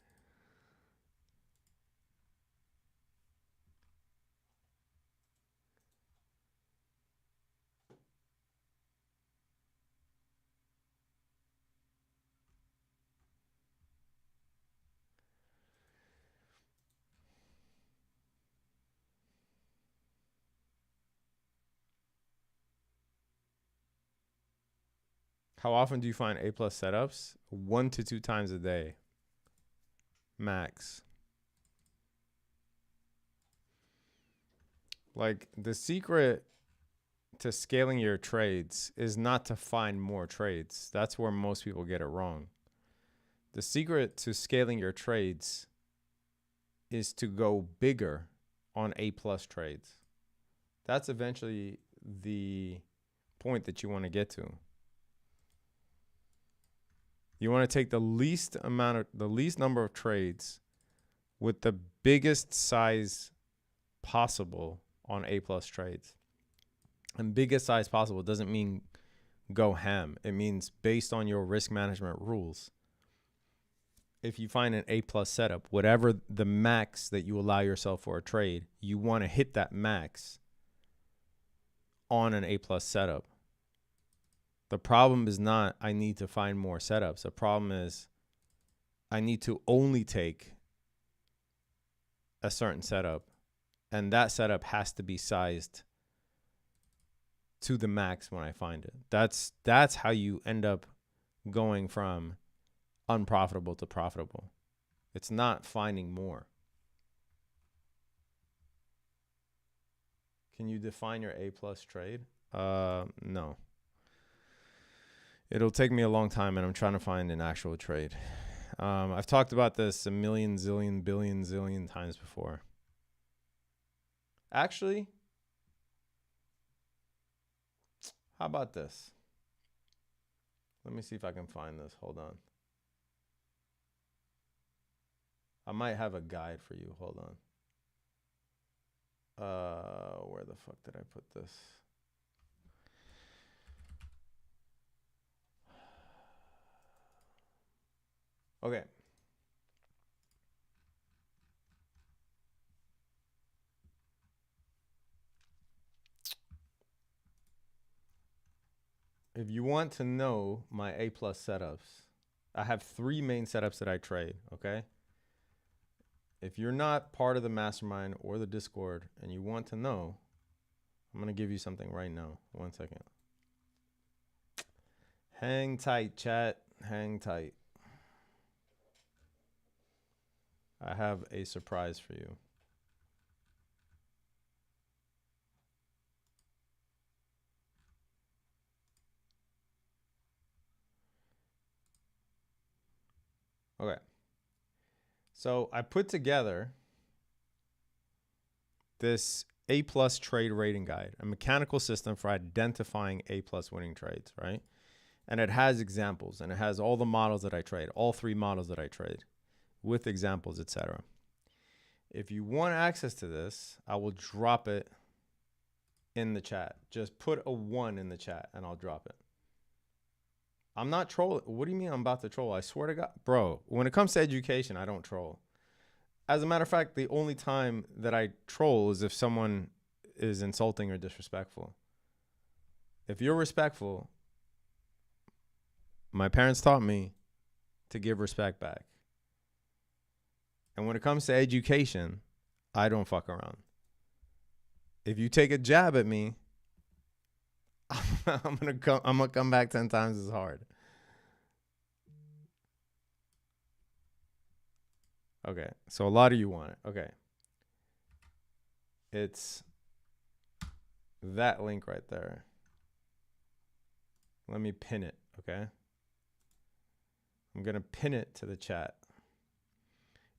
How often do you find A+ setups? 1 to 2 times a day. Max. Like, the secret to scaling your trades is not to find more trades. That's where most people get it wrong. The secret to scaling your trades is to go bigger on A+ trades. That's eventually the point that you want to get to. You want to take the least number of trades with the biggest size possible on A+ trades. And biggest size possible doesn't mean go ham. It means based on your risk management rules. If you find an A+ setup, whatever the max that you allow yourself for a trade, you want to hit that max on an A+ setup. The problem is not I need to find more setups. The problem is I need to only take a certain setup, and that setup has to be sized to the max when I find it. That's how you end up going from unprofitable to profitable. It's not finding more. Can you define your A+ trade? No. It'll take me a long time, and I'm trying to find an actual trade. I've talked about this a million, zillion, billion, zillion times before. Actually, how about this? Let me see if I can find this. Hold on. I might have a guide for you. Hold on. Where the fuck did I put this? Okay. If you want to know my A+ setups, I have 3 main setups that I trade, okay? If you're not part of the mastermind or the Discord and you want to know, I'm going to give you something right now. 1 second. Hang tight, chat. Hang tight. I have a surprise for you. Okay. So I put together this A+ trade rating guide, a mechanical system for identifying A+ winning trades, right? And it has examples, and it has all the models that I trade, all 3 models that I trade, with examples, etc. If you want access to this, I will drop it in the chat. Just put a 1 in the chat and I'll drop it. I'm not trolling. What do you mean I'm about to troll? I swear to God. Bro, when it comes to education, I don't troll. As a matter of fact, the only time that I troll is if someone is insulting or disrespectful. If you're respectful, my parents taught me to give respect back. And when it comes to education, I don't fuck around. If you take a jab at me, I'm gonna come back 10 times as hard. Okay, so a lot of you want it. Okay. It's that link right there. Let me pin it, okay? I'm gonna pin it to the chat.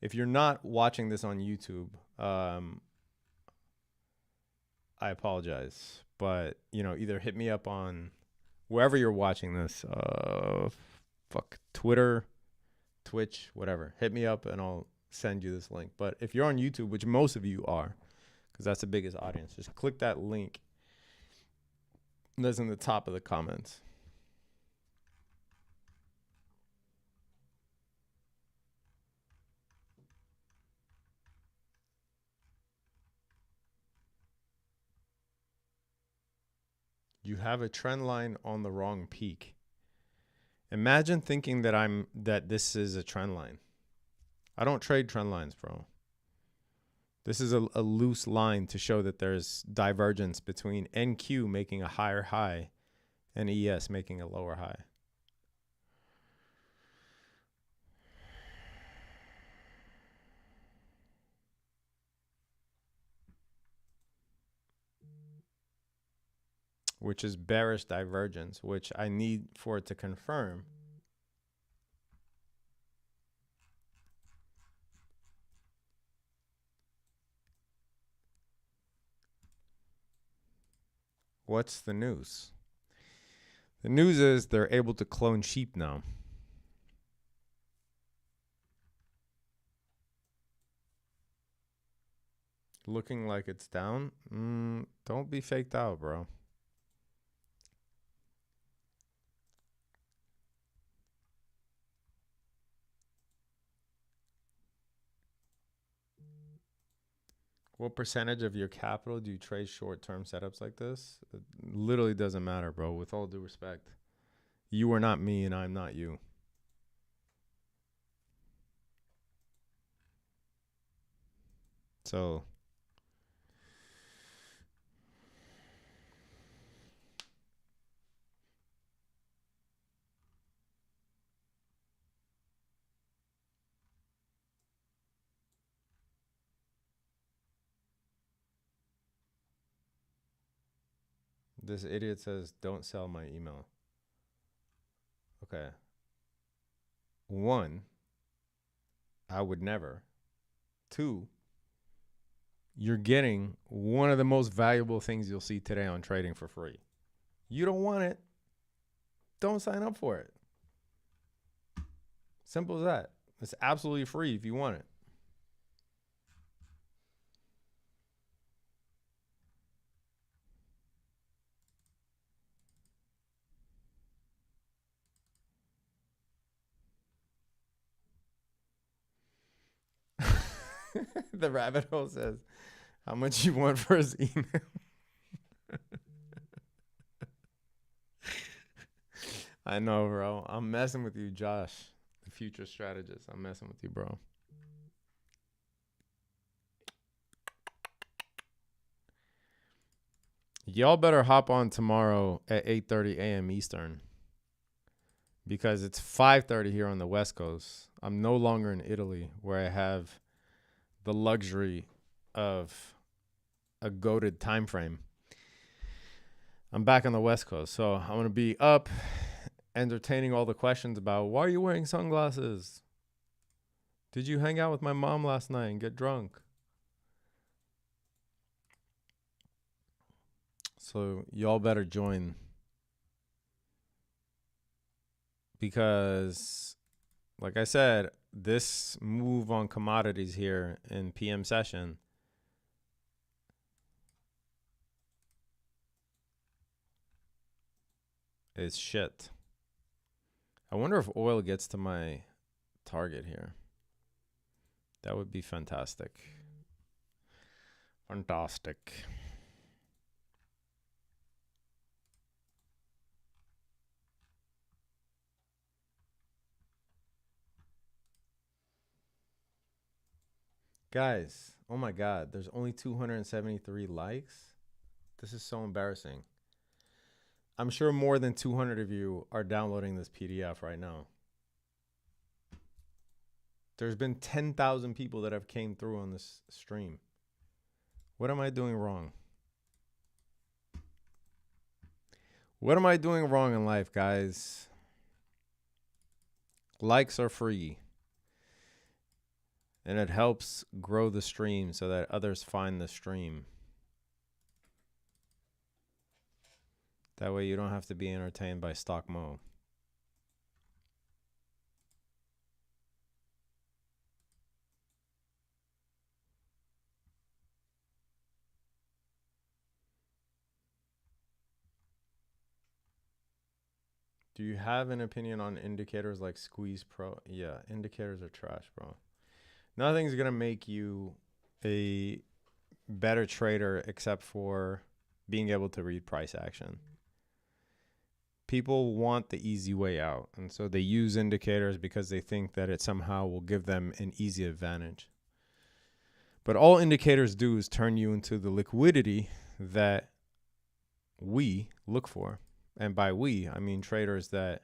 If you're not watching this on YouTube, I apologize. But, either hit me up on wherever you're watching this, Twitter, Twitch, whatever. Hit me up and I'll send you this link. But if you're on YouTube, which most of you are, because that's the biggest audience, just click that link that's in the top of the comments. You have a trend line on the wrong peak. Imagine thinking that this is a trend line. I don't trade trend lines, bro. This is a loose line to show that there's divergence between NQ making a higher high and ES making a lower high. Which is bearish divergence, which I need for it to confirm. What's the news? The news is they're able to clone sheep now. Looking like it's down. Don't be faked out, bro. What percentage of your capital do you trade short-term setups like this? It literally doesn't matter, bro. With all due respect, you are not me and I'm not you. So this idiot says, don't sell my email. Okay. 1, I would never. 2, you're getting one of the most valuable things you'll see today on trading for free. You don't want it, don't sign up for it. Simple as that. It's absolutely free if you want it. The rabbit hole says, how much you want for his email? I know, bro. I'm messing with you, Josh, the future strategist. I'm messing with you, bro. Y'all better hop on tomorrow at 8:30 a.m. Eastern because it's 5:30 here on the West Coast. I'm no longer in Italy where I have the luxury of a goated time frame. I'm back on the West Coast, so I'm going to be up entertaining all the questions about why are you wearing sunglasses? Did you hang out with my mom last night and get drunk? So y'all better join because, like I said, this move on commodities here in PM session is shit. I wonder if oil gets to my target here. That would be fantastic. Fantastic. Guys, oh my God, there's only 273 likes. This is so embarrassing. I'm sure more than 200 of you are downloading this PDF right now. There's been 10,000 people that have came through on this stream. What am I doing wrong? What am I doing wrong in life, guys? Likes are free. And it helps grow the stream so that others find the stream. That way you don't have to be entertained by Stock Mo. Do you have an opinion on indicators like Squeeze Pro? Yeah, indicators are trash, bro. Nothing's going to make you a better trader except for being able to read price action. People want the easy way out, and so they use indicators because they think that it somehow will give them an easy advantage. But all indicators do is turn you into the liquidity that we look for. And by we, I mean traders that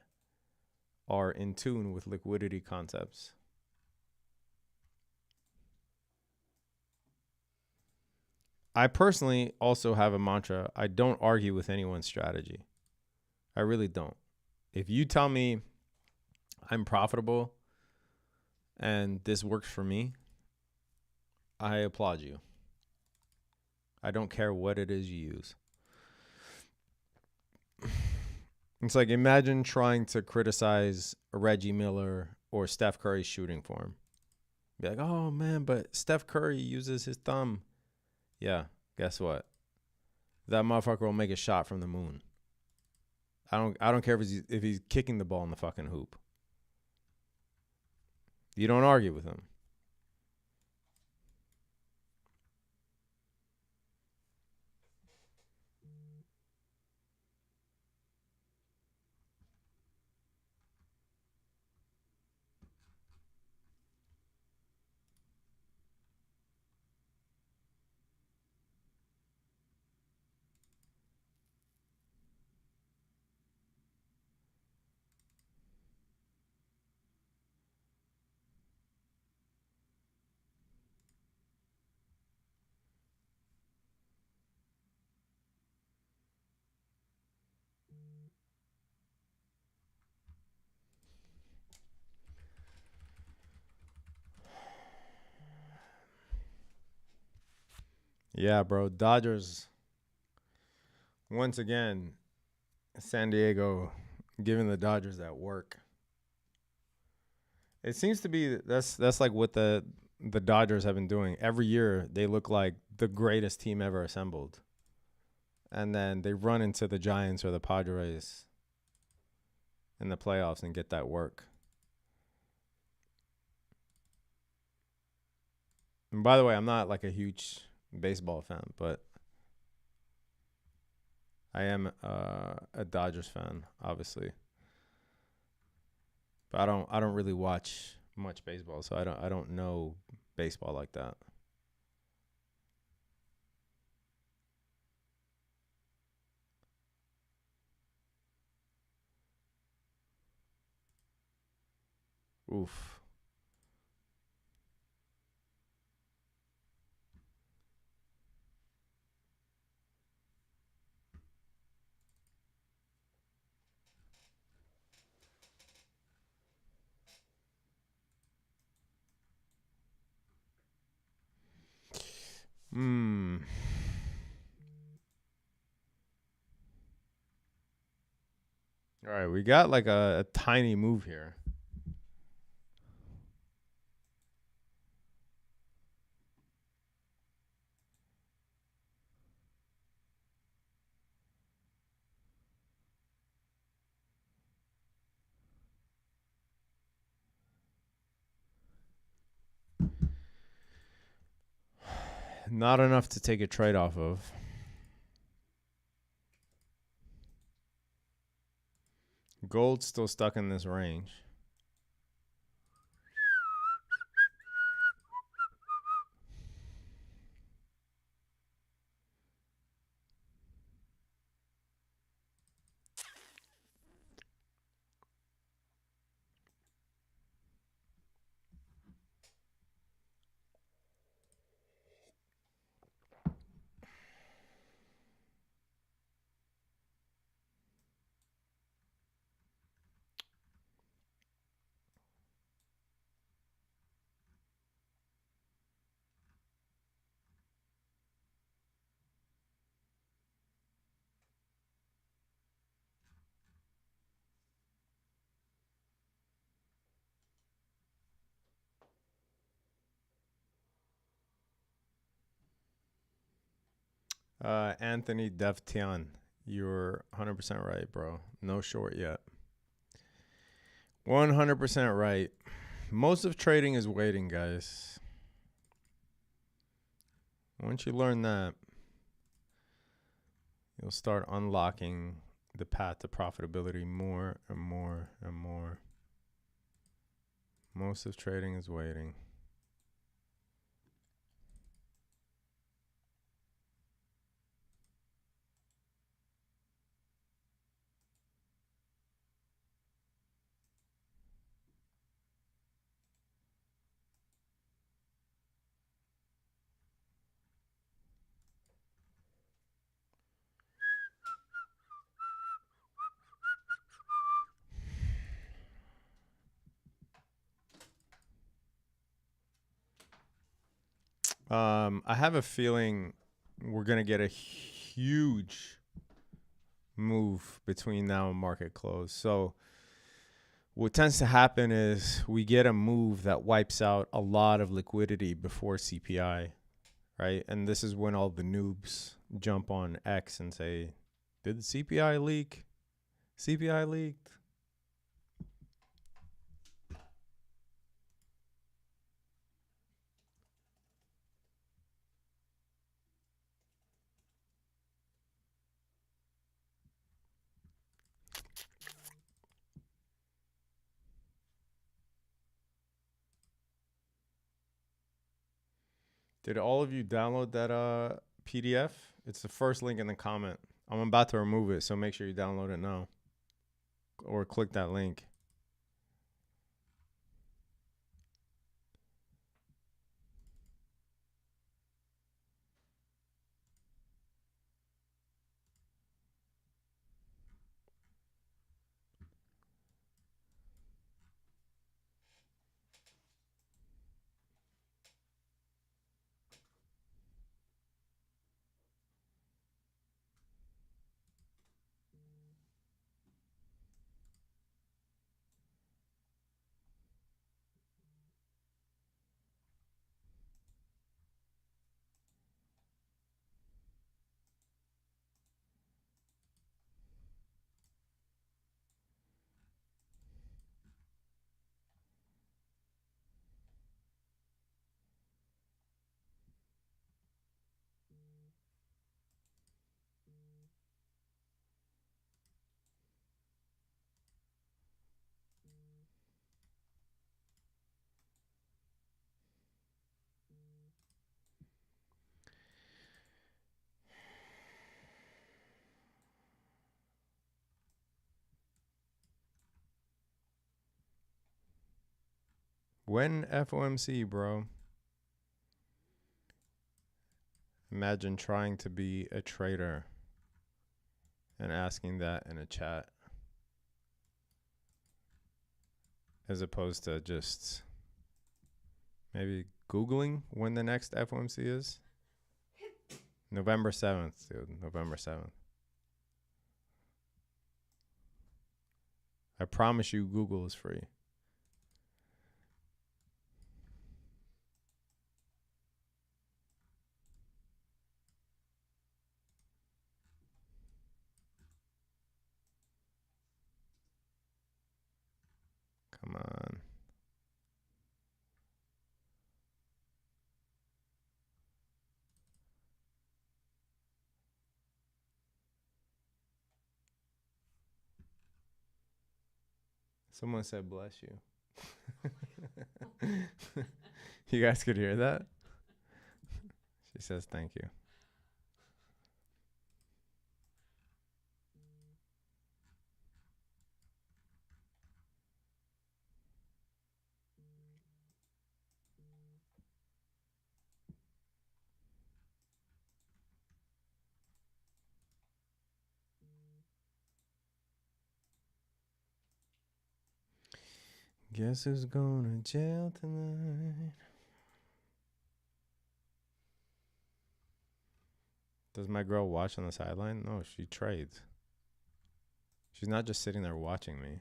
are in tune with liquidity concepts. I personally also have a mantra. I don't argue with anyone's strategy. I really don't. If you tell me I'm profitable and this works for me, I applaud you. I don't care what it is you use. It's like, imagine trying to criticize Reggie Miller or Steph Curry's shooting form. Be like, oh man, but Steph Curry uses his thumb. Yeah, guess what? That motherfucker will make a shot from the moon. I don't care if he's kicking the ball in the fucking hoop. You don't argue with him. Yeah, bro. Dodgers, once again, San Diego giving the Dodgers that work. It seems to be that's like what the Dodgers have been doing. Every year they look like the greatest team ever assembled. And then they run into the Giants or the Padres in the playoffs and get that work. And by the way, I'm not like a huge baseball fan, but I am a Dodgers fan, obviously. But I don't really watch much baseball, so I don't know baseball like that. Oof. All right, we got like a tiny move here. Not enough to take a trade off of. Gold's still stuck in this range. Anthony Devtian, you're 100% right, bro. No short yet. 100% right. Most of trading is waiting, guys. Once you learn that, you'll start unlocking the path to profitability more and more and more. Most of trading is waiting. I have a feeling we're going to get a huge move between now and market close. So what tends to happen is we get a move that wipes out a lot of liquidity before CPI, right? And this is when all the noobs jump on X and say, did the CPI leak? CPI leaked. Did all of you download that PDF? It's the first link in the comment. I'm about to remove it, so make sure you download it now. Or click that link. When FOMC, bro? Imagine trying to be a trader and asking that in a chat, as opposed to just maybe Googling when the next FOMC is. November 7th, dude. November 7th. I promise you Google is free. Come on. Someone said bless you. You guys could hear that? She says thank you. Guess who's going to jail tonight? Does my girl watch on the sideline? No, she trades. She's not just sitting there watching me.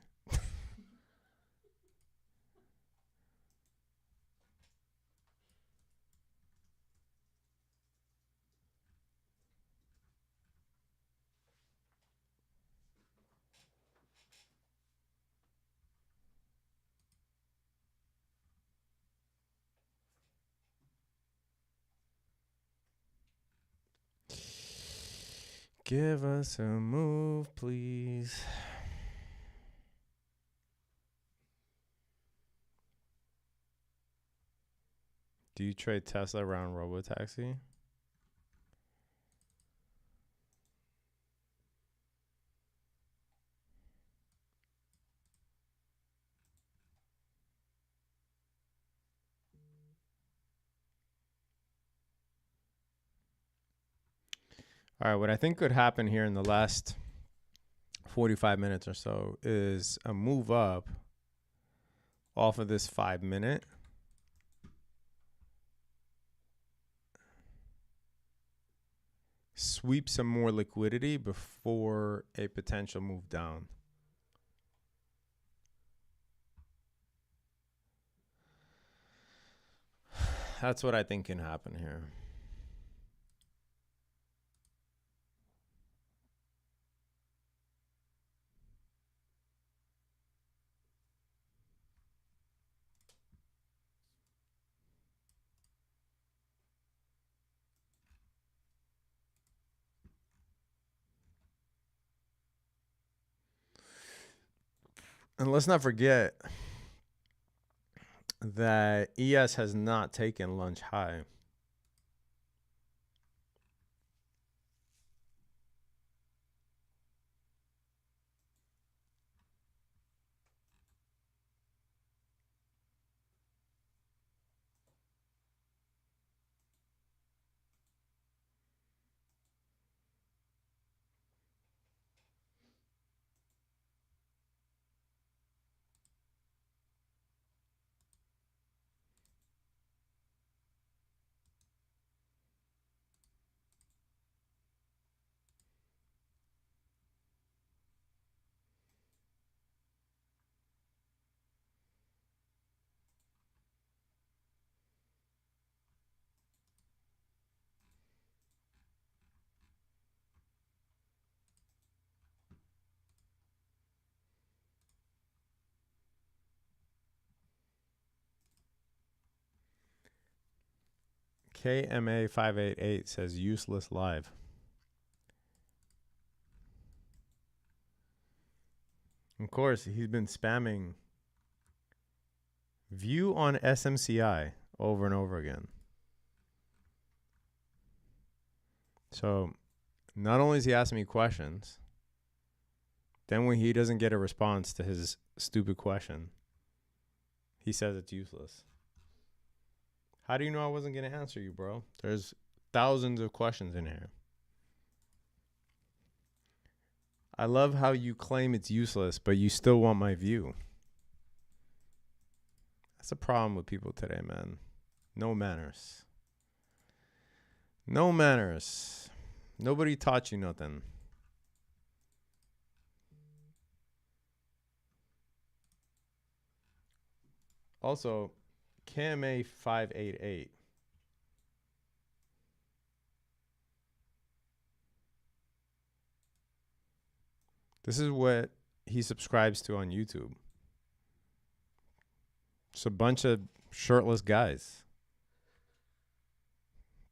Give us a move, please. Do you trade Tesla around Robotaxi? All right, what I think could happen here in the last 45 minutes or so is a move up off of this 5 minute. sweep some more liquidity before a potential move down. That's what I think can happen here. And let's not forget that ES has not taken lunch high. KMA588 says useless live. Of course, he's been spamming view on SMCI over and over again. So not only is he asking me questions, then when he doesn't get a response to his stupid question, he says it's useless. How do you know I wasn't going to answer you, bro? There's thousands of questions in here. I love how you claim it's useless, but you still want my view. That's a problem with people today, man. No manners. No manners. Nobody taught you nothing. Also, KMA 588. This is what he subscribes to on YouTube. It's a bunch of shirtless guys.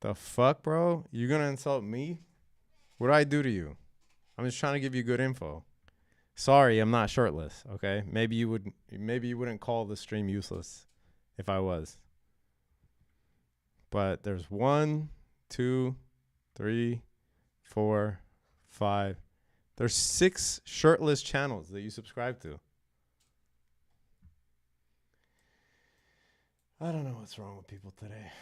The fuck, bro? You're gonna insult me? What do I do to you? I'm just trying to give you good info. Sorry, I'm not shirtless, okay? Maybe you wouldn't call the stream useless if I was. But there's 1, 2, 3, 4, 5. There's 6 shirtless channels that you subscribe to. I don't know what's wrong with people today.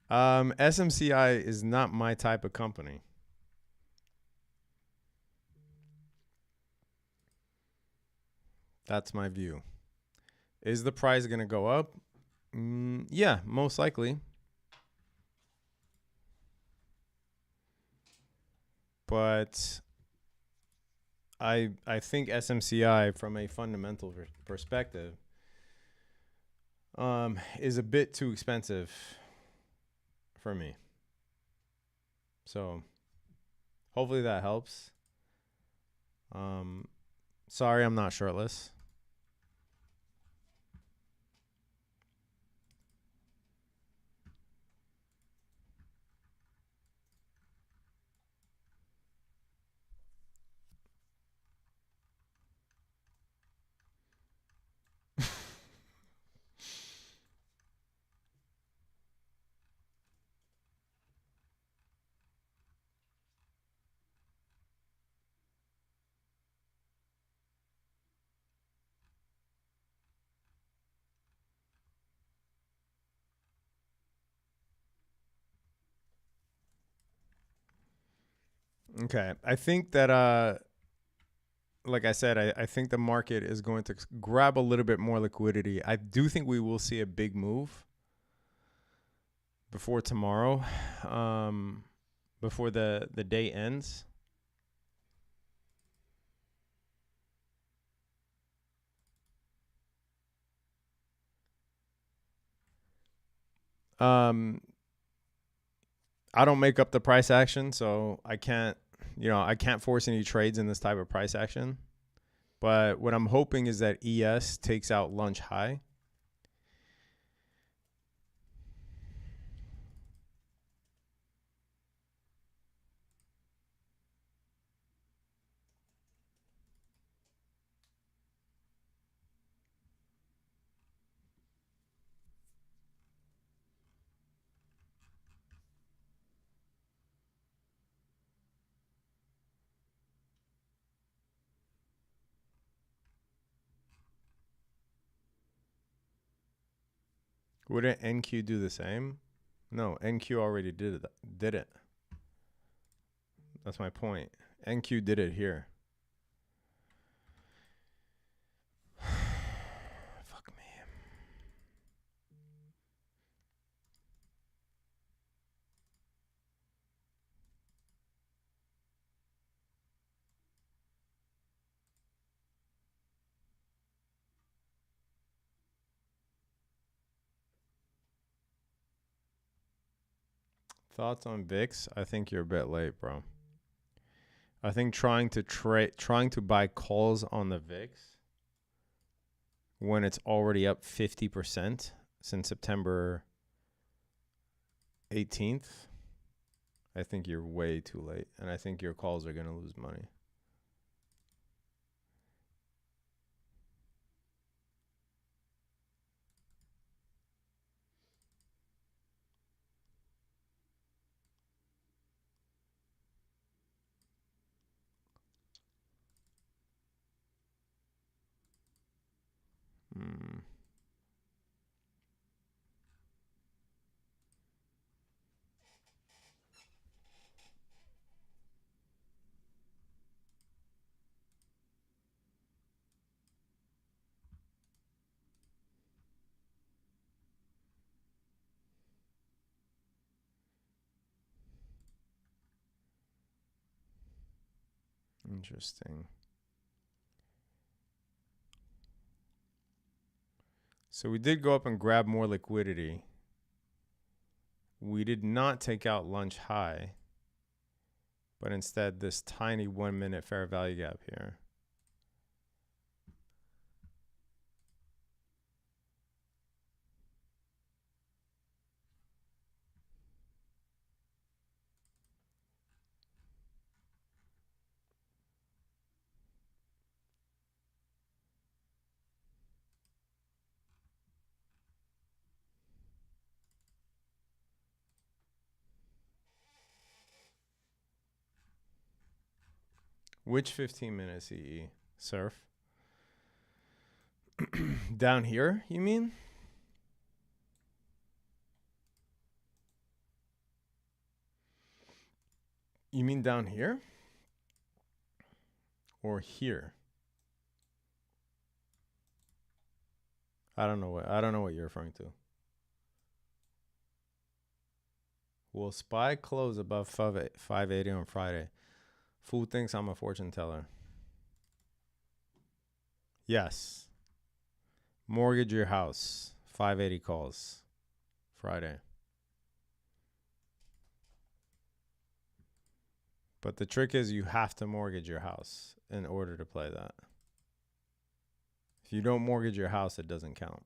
SMCI is not my type of company. That's my view. Is the price going to go up? Yeah, most likely. But I think SMCI from a fundamental perspective is a bit too expensive for me. So hopefully that helps. Sorry, I'm not shirtless. Okay. I think that, like I said, I think the market is going to grab a little bit more liquidity. I do think we will see a big move before tomorrow, before the day ends. I don't make up the price action, so I can't force any trades in this type of price action. But what I'm hoping is that ES takes out lunch high. Wouldn't NQ do the same? No, NQ already did it. That's my point. NQ did it here. Fuck me. Thoughts on VIX? I think you're a bit late, bro. I think trying to buy calls on the VIX when it's already up 50% since September 18th, I think you're way too late, and I think your calls are going to lose money. Interesting. So we did go up and grab more liquidity. We did not take out lunch high, but instead this tiny 1 minute fair value gap here. Which 15-minute CE? Surf? Down here, you mean? You mean down here? Or here? I don't know what you're referring to. Will SPY close above 580 on Friday? Fool thinks I'm a fortune teller. Yes. Mortgage your house. 580 calls. Friday. But the trick is you have to mortgage your house in order to play that. If you don't mortgage your house, it doesn't count.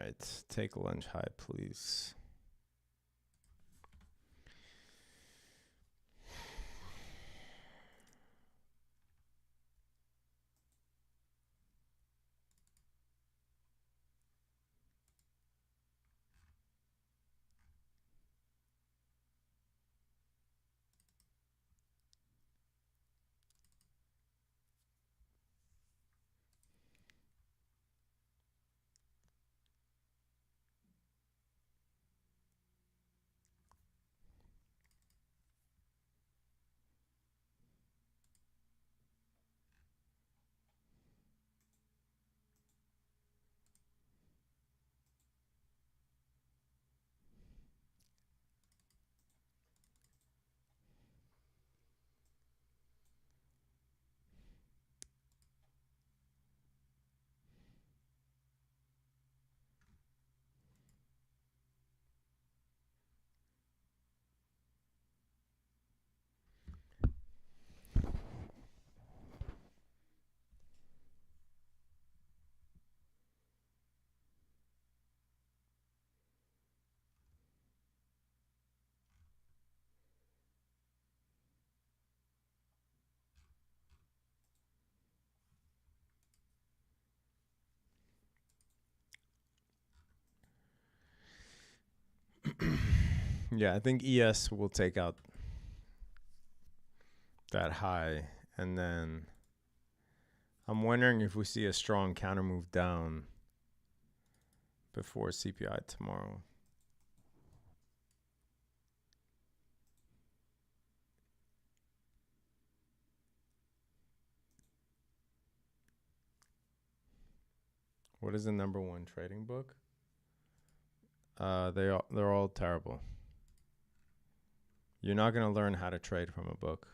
right, take lunch high, please. Yeah, I think ES will take out that high, and then I'm wondering if we see a strong counter move down before CPI tomorrow. What is the #1 trading book? They're all terrible. You're not gonna learn how to trade from a book.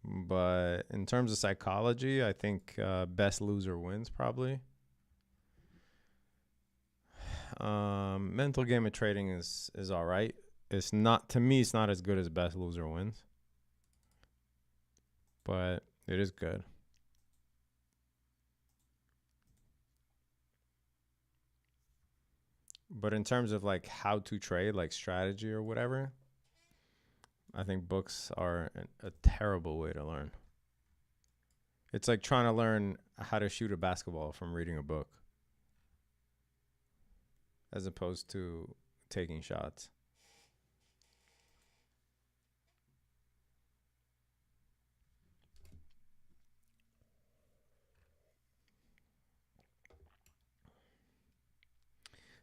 But in terms of psychology, I think best loser wins probably. Mental game of trading is all right. It's not, to me, it's not as good as best loser wins, but it is good. But in terms of like how to trade, like strategy or whatever, I think books are a terrible way to learn. It's like trying to learn how to shoot a basketball from reading a book, as opposed to taking shots.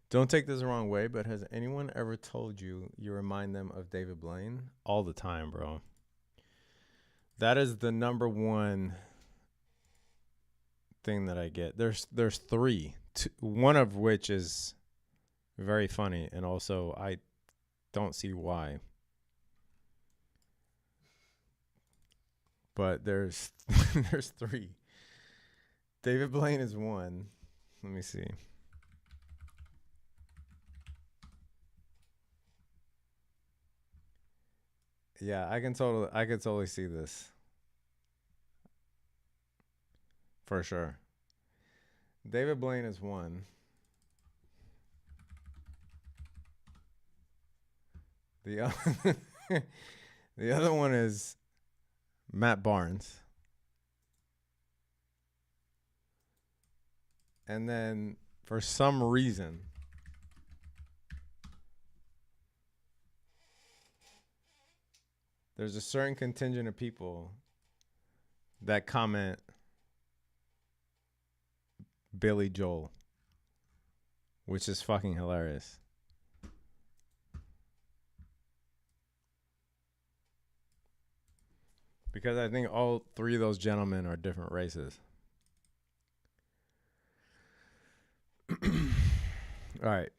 Don't take this the wrong way, but has anyone ever told you remind them of David Blaine? All the time, bro. That is the #1 thing that I get. There's three, one of which is very funny, and also I don't see why. But there's there's three. David Blaine is one. Let me see. Yeah, I could totally see this. For sure. David Blaine is one. The other, the other one is Matt Barnes. And then for some reason, there's a certain contingent of people that comment Billy Joel, which is fucking hilarious. Because I think all three of those gentlemen are different races. All right.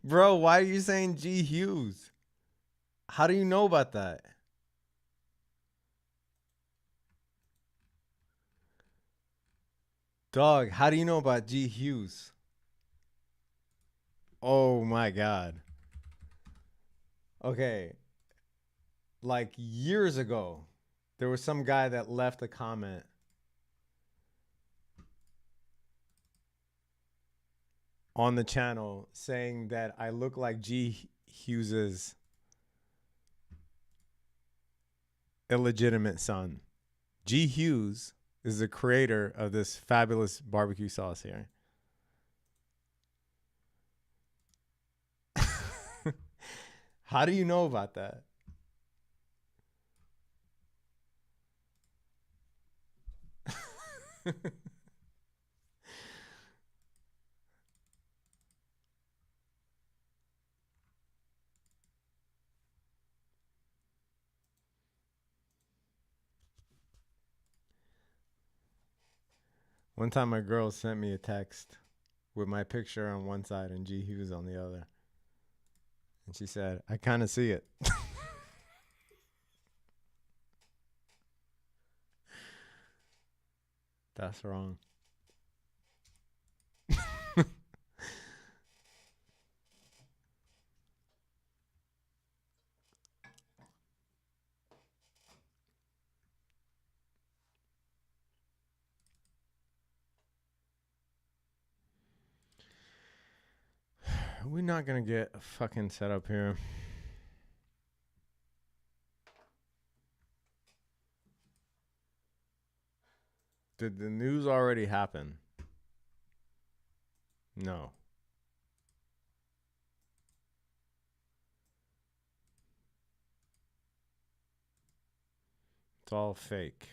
Bro, why are you saying G Hughes? How do you know about that? Dog, how do you know about G Hughes? Oh my God. Okay. Like years ago, there was some guy that left a comment on the channel saying that I look like G Hughes's illegitimate son. G Hughes is the creator of this fabulous barbecue sauce here. How do you know about that? One time my girl sent me a text with my picture on one side and G Hughes on the other. And she said, I kind of see it. That's wrong. We're not going to get a fucking setup here. Did the news already happen? No. It's all fake.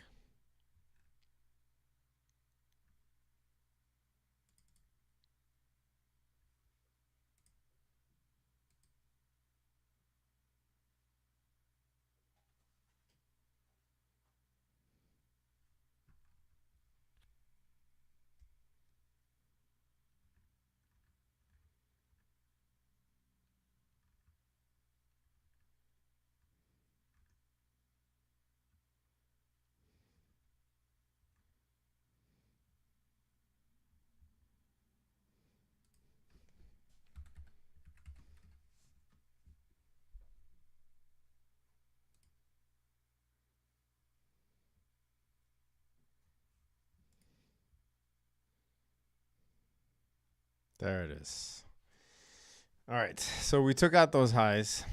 There it is. All right. So we took out those highs.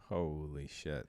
Holy shit.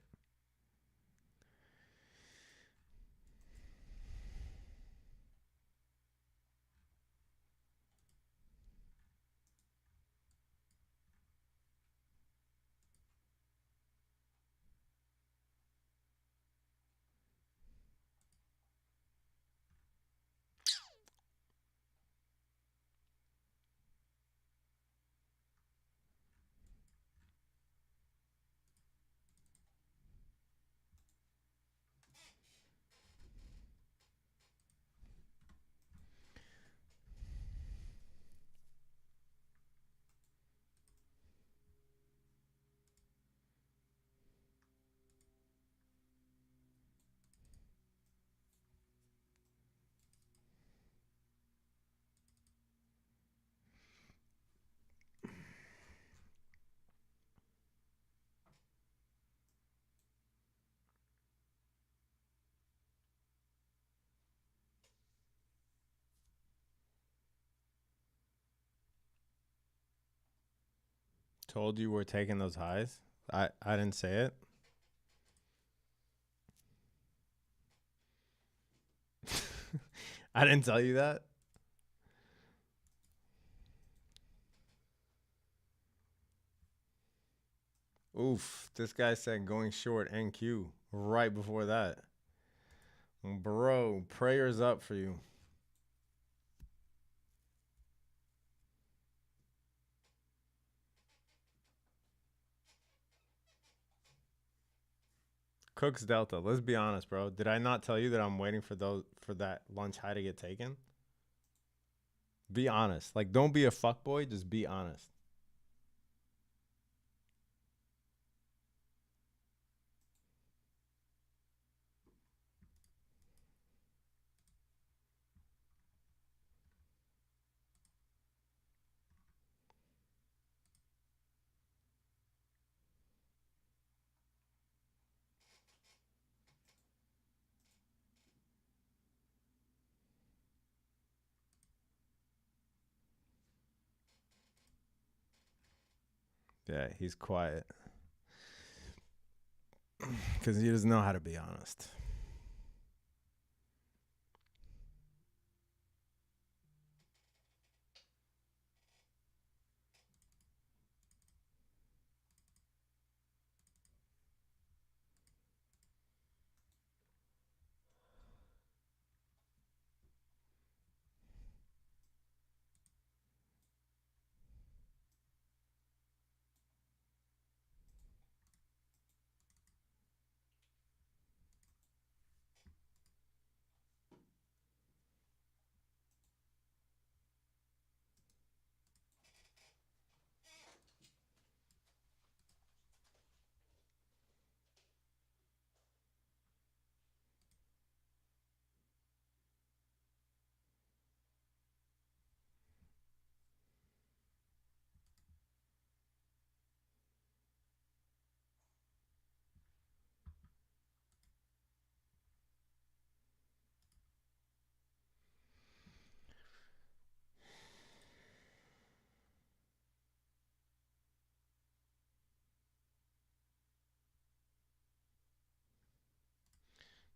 Told you we're taking those highs. I didn't say it. I didn't tell you that. Oof, this guy said going short NQ right before that. Bro, prayers up for you. Cook's Delta. Let's be honest, bro. Did I not tell you that I'm waiting for that lunch high to get taken? Be honest. Like, don't be a fuckboy. Just be honest. Yeah, he's quiet. Because he doesn't know how to be honest.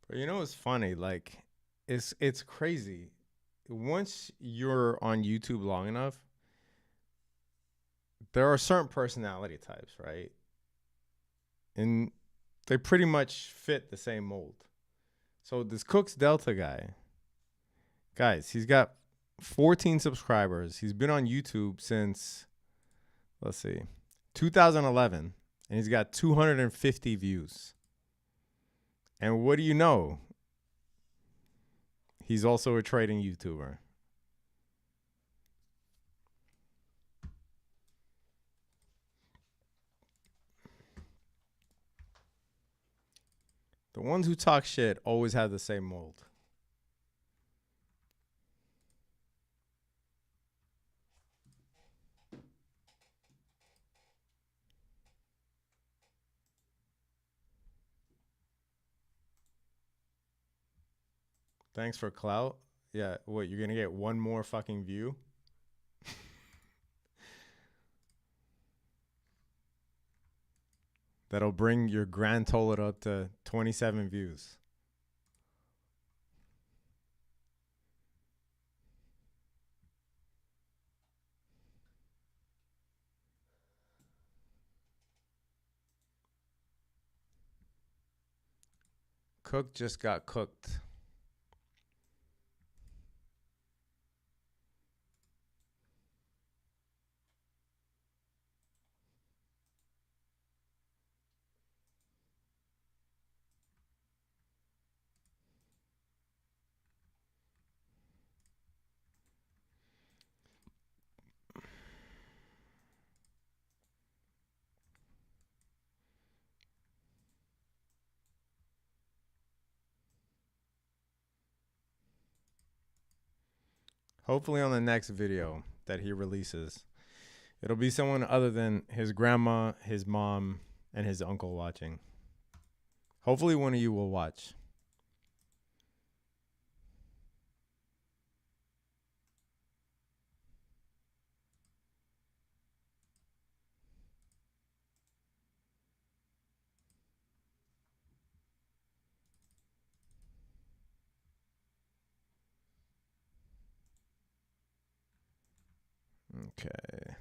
But you know what's funny? Like, it's crazy. Once you're on YouTube long enough, there are certain personality types, right? And they pretty much fit the same mold. So this Cook's Delta guy, guys, he's got 14 subscribers. He's been on YouTube since, let's see, 2011, and he's got 250 views. And what do you know? He's also a trading YouTuber. The ones who talk shit always have the same mold. Thanks for clout. Yeah, what, you're going to get one more fucking view? That'll bring your grand total up to 27 views. Cook just got cooked. Hopefully on the next video that he releases, it'll be someone other than his grandma, his mom, and his uncle watching. Hopefully one of you will watch. Okay.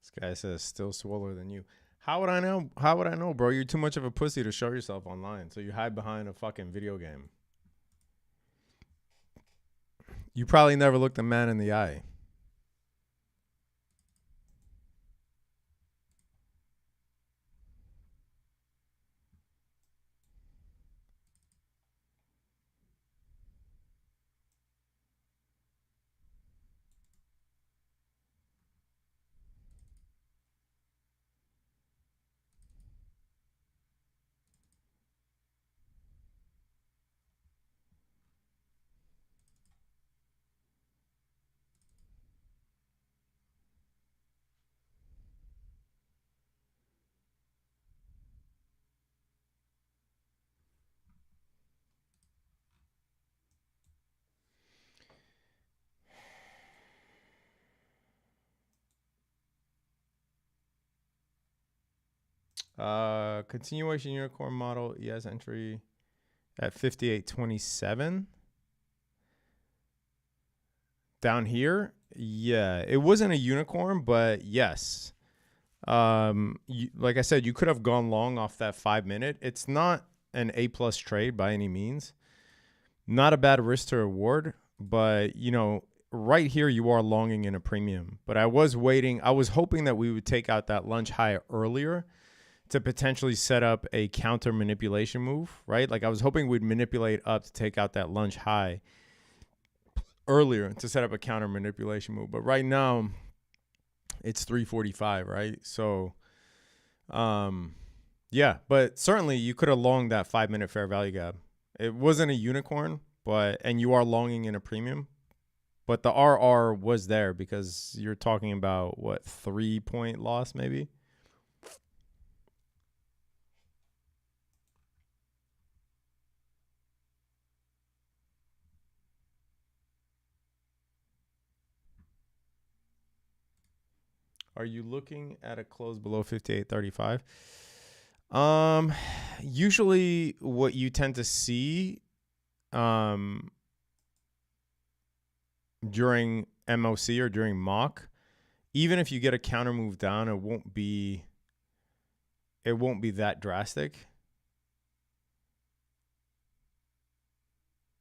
This guy says still swoller than you. How would I know? How would I know, bro? You're too much of a pussy to show yourself online. So you hide behind a fucking video game. You probably never looked a man in the eye. Continuation unicorn model ES entry at 58.27. Down here, yeah, it wasn't a unicorn, but yes. Like I said, you could have gone long off that 5 minute. It's not an A+ trade by any means. Not a bad risk to reward, but you know, right here you are longing in a premium. But I was hoping that we would take out that lunch high earlier to potentially set up a counter manipulation move, right? Like I was hoping we'd manipulate up to take out that lunch high earlier to set up a counter manipulation move. But right now it's 345, right? So yeah, but certainly you could have longed that 5 minute fair value gap. It wasn't a unicorn, and you are longing in a premium, but the RR was there because you're talking about what, 3-point loss maybe? Are you looking at a close below 58.35? Usually what you tend to see during MOC or during mock, even if you get a counter move down, it won't be that drastic.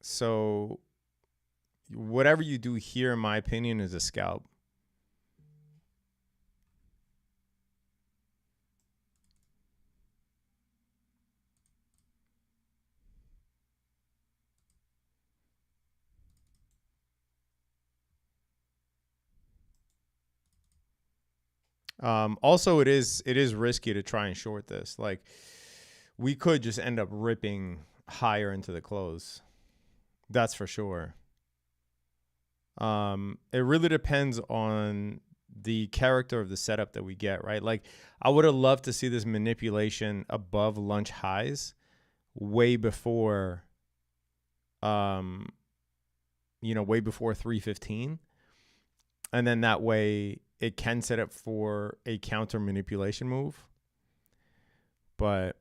So whatever you do here, in my opinion, is a scalp. Also, it is risky to try and short this. Like, we could just end up ripping higher into the close. That's for sure. It really depends on the character of the setup that we get, right? Like, I would have loved to see this manipulation above lunch highs way before, way before 315. And then that way it can set up for a counter manipulation move. But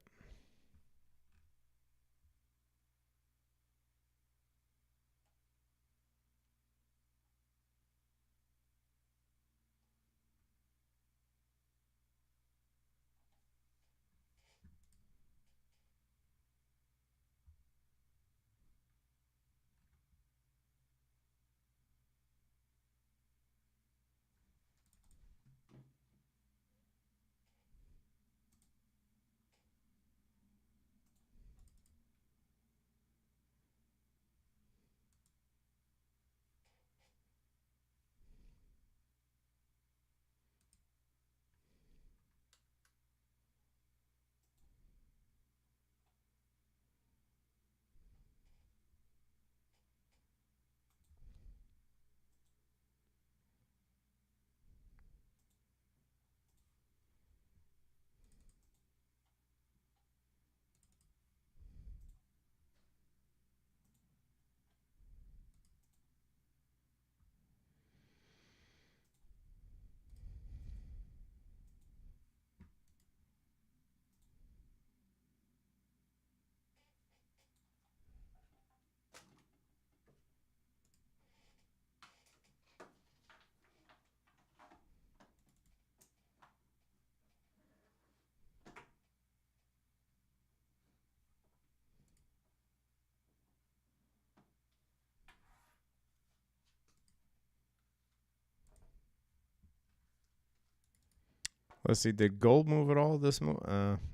Let's see. Did gold move at all this move?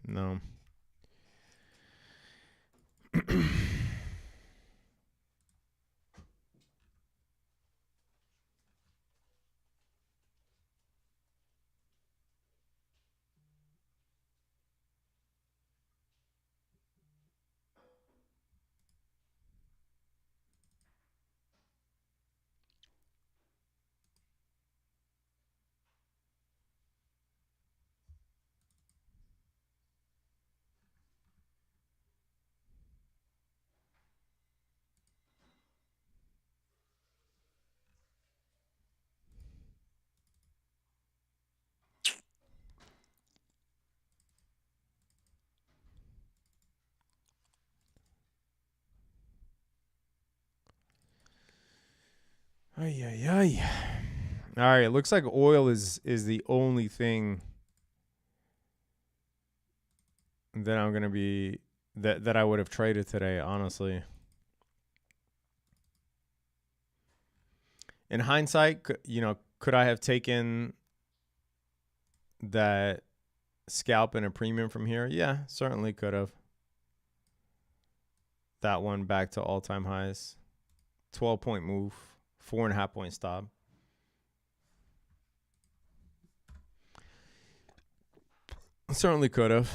No. Ay, ay, ay. All right, it looks like oil is the only thing that I'm gonna be that I would have traded today, honestly. In hindsight, could I have taken that scalp and a premium from here? Yeah, certainly could have. That one back to all-time highs. 12-point move, 4.5-point stop. Certainly could have.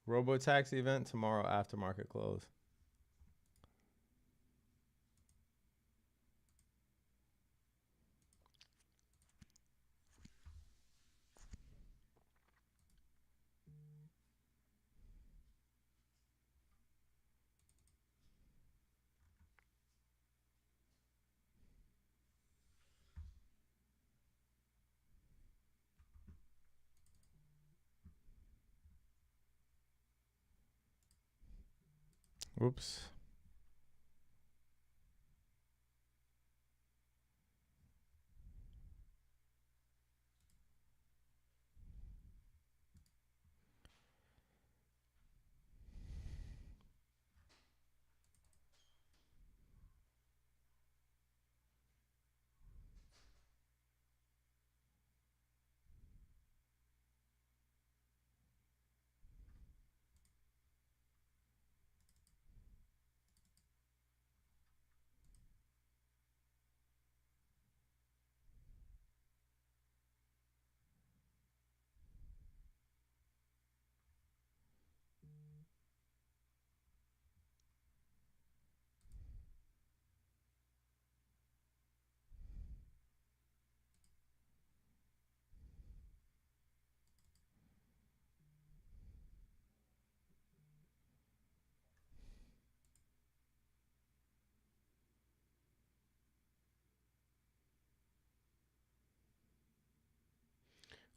Robotaxi event tomorrow after market close. Whoops.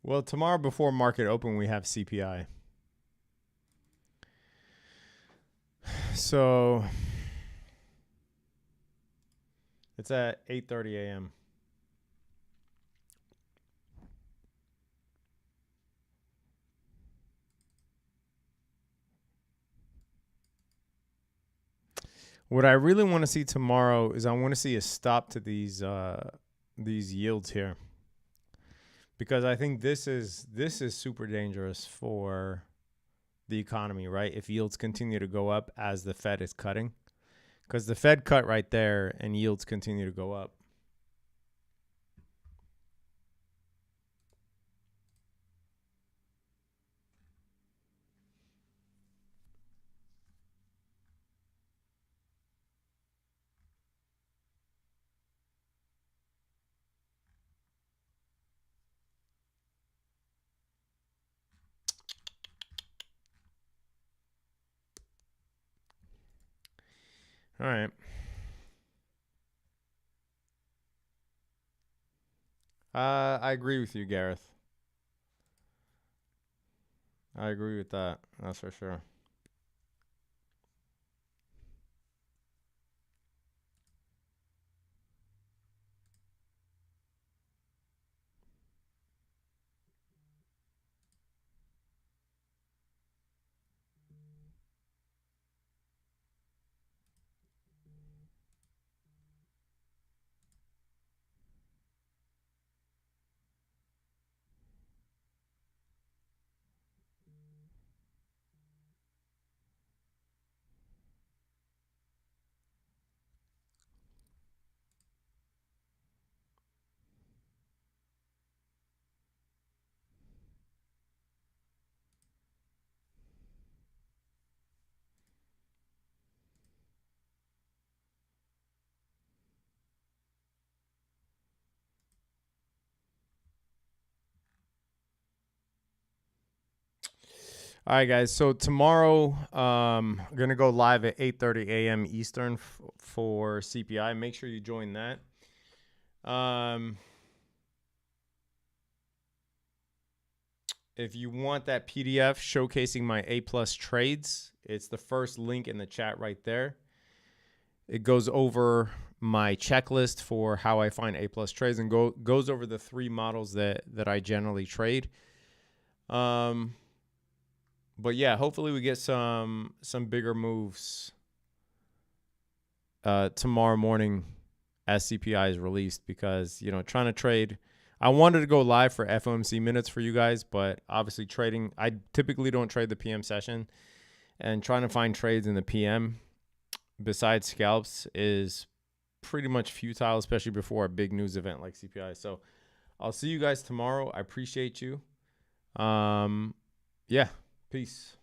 Well, tomorrow before market open, we have CPI. So it's at 8:30 a.m. What I really want to see tomorrow is I want to see a stop to these yields here, because I think this is super dangerous for the economy, right? If yields continue to go up as the Fed is cutting, because the Fed cut right there and yields continue to go up. All right. I agree with you, Gareth. I agree with that. That's for sure. All right, guys. So tomorrow, I'm going to go live at 8:30 a.m. Eastern for CPI. Make sure you join that. If you want that PDF showcasing my A+ trades, it's the first link in the chat right there. It goes over my checklist for how I find A+ trades and goes over the 3 models that I generally trade. But yeah, hopefully we get some bigger moves tomorrow morning as CPI is released, because, you know, trying to trade, I wanted to go live for FOMC minutes for you guys, but obviously trading, I typically don't trade the PM session, and trying to find trades in the PM besides scalps is pretty much futile, especially before a big news event like CPI. So I'll see you guys tomorrow. I appreciate you. Yeah. Peace.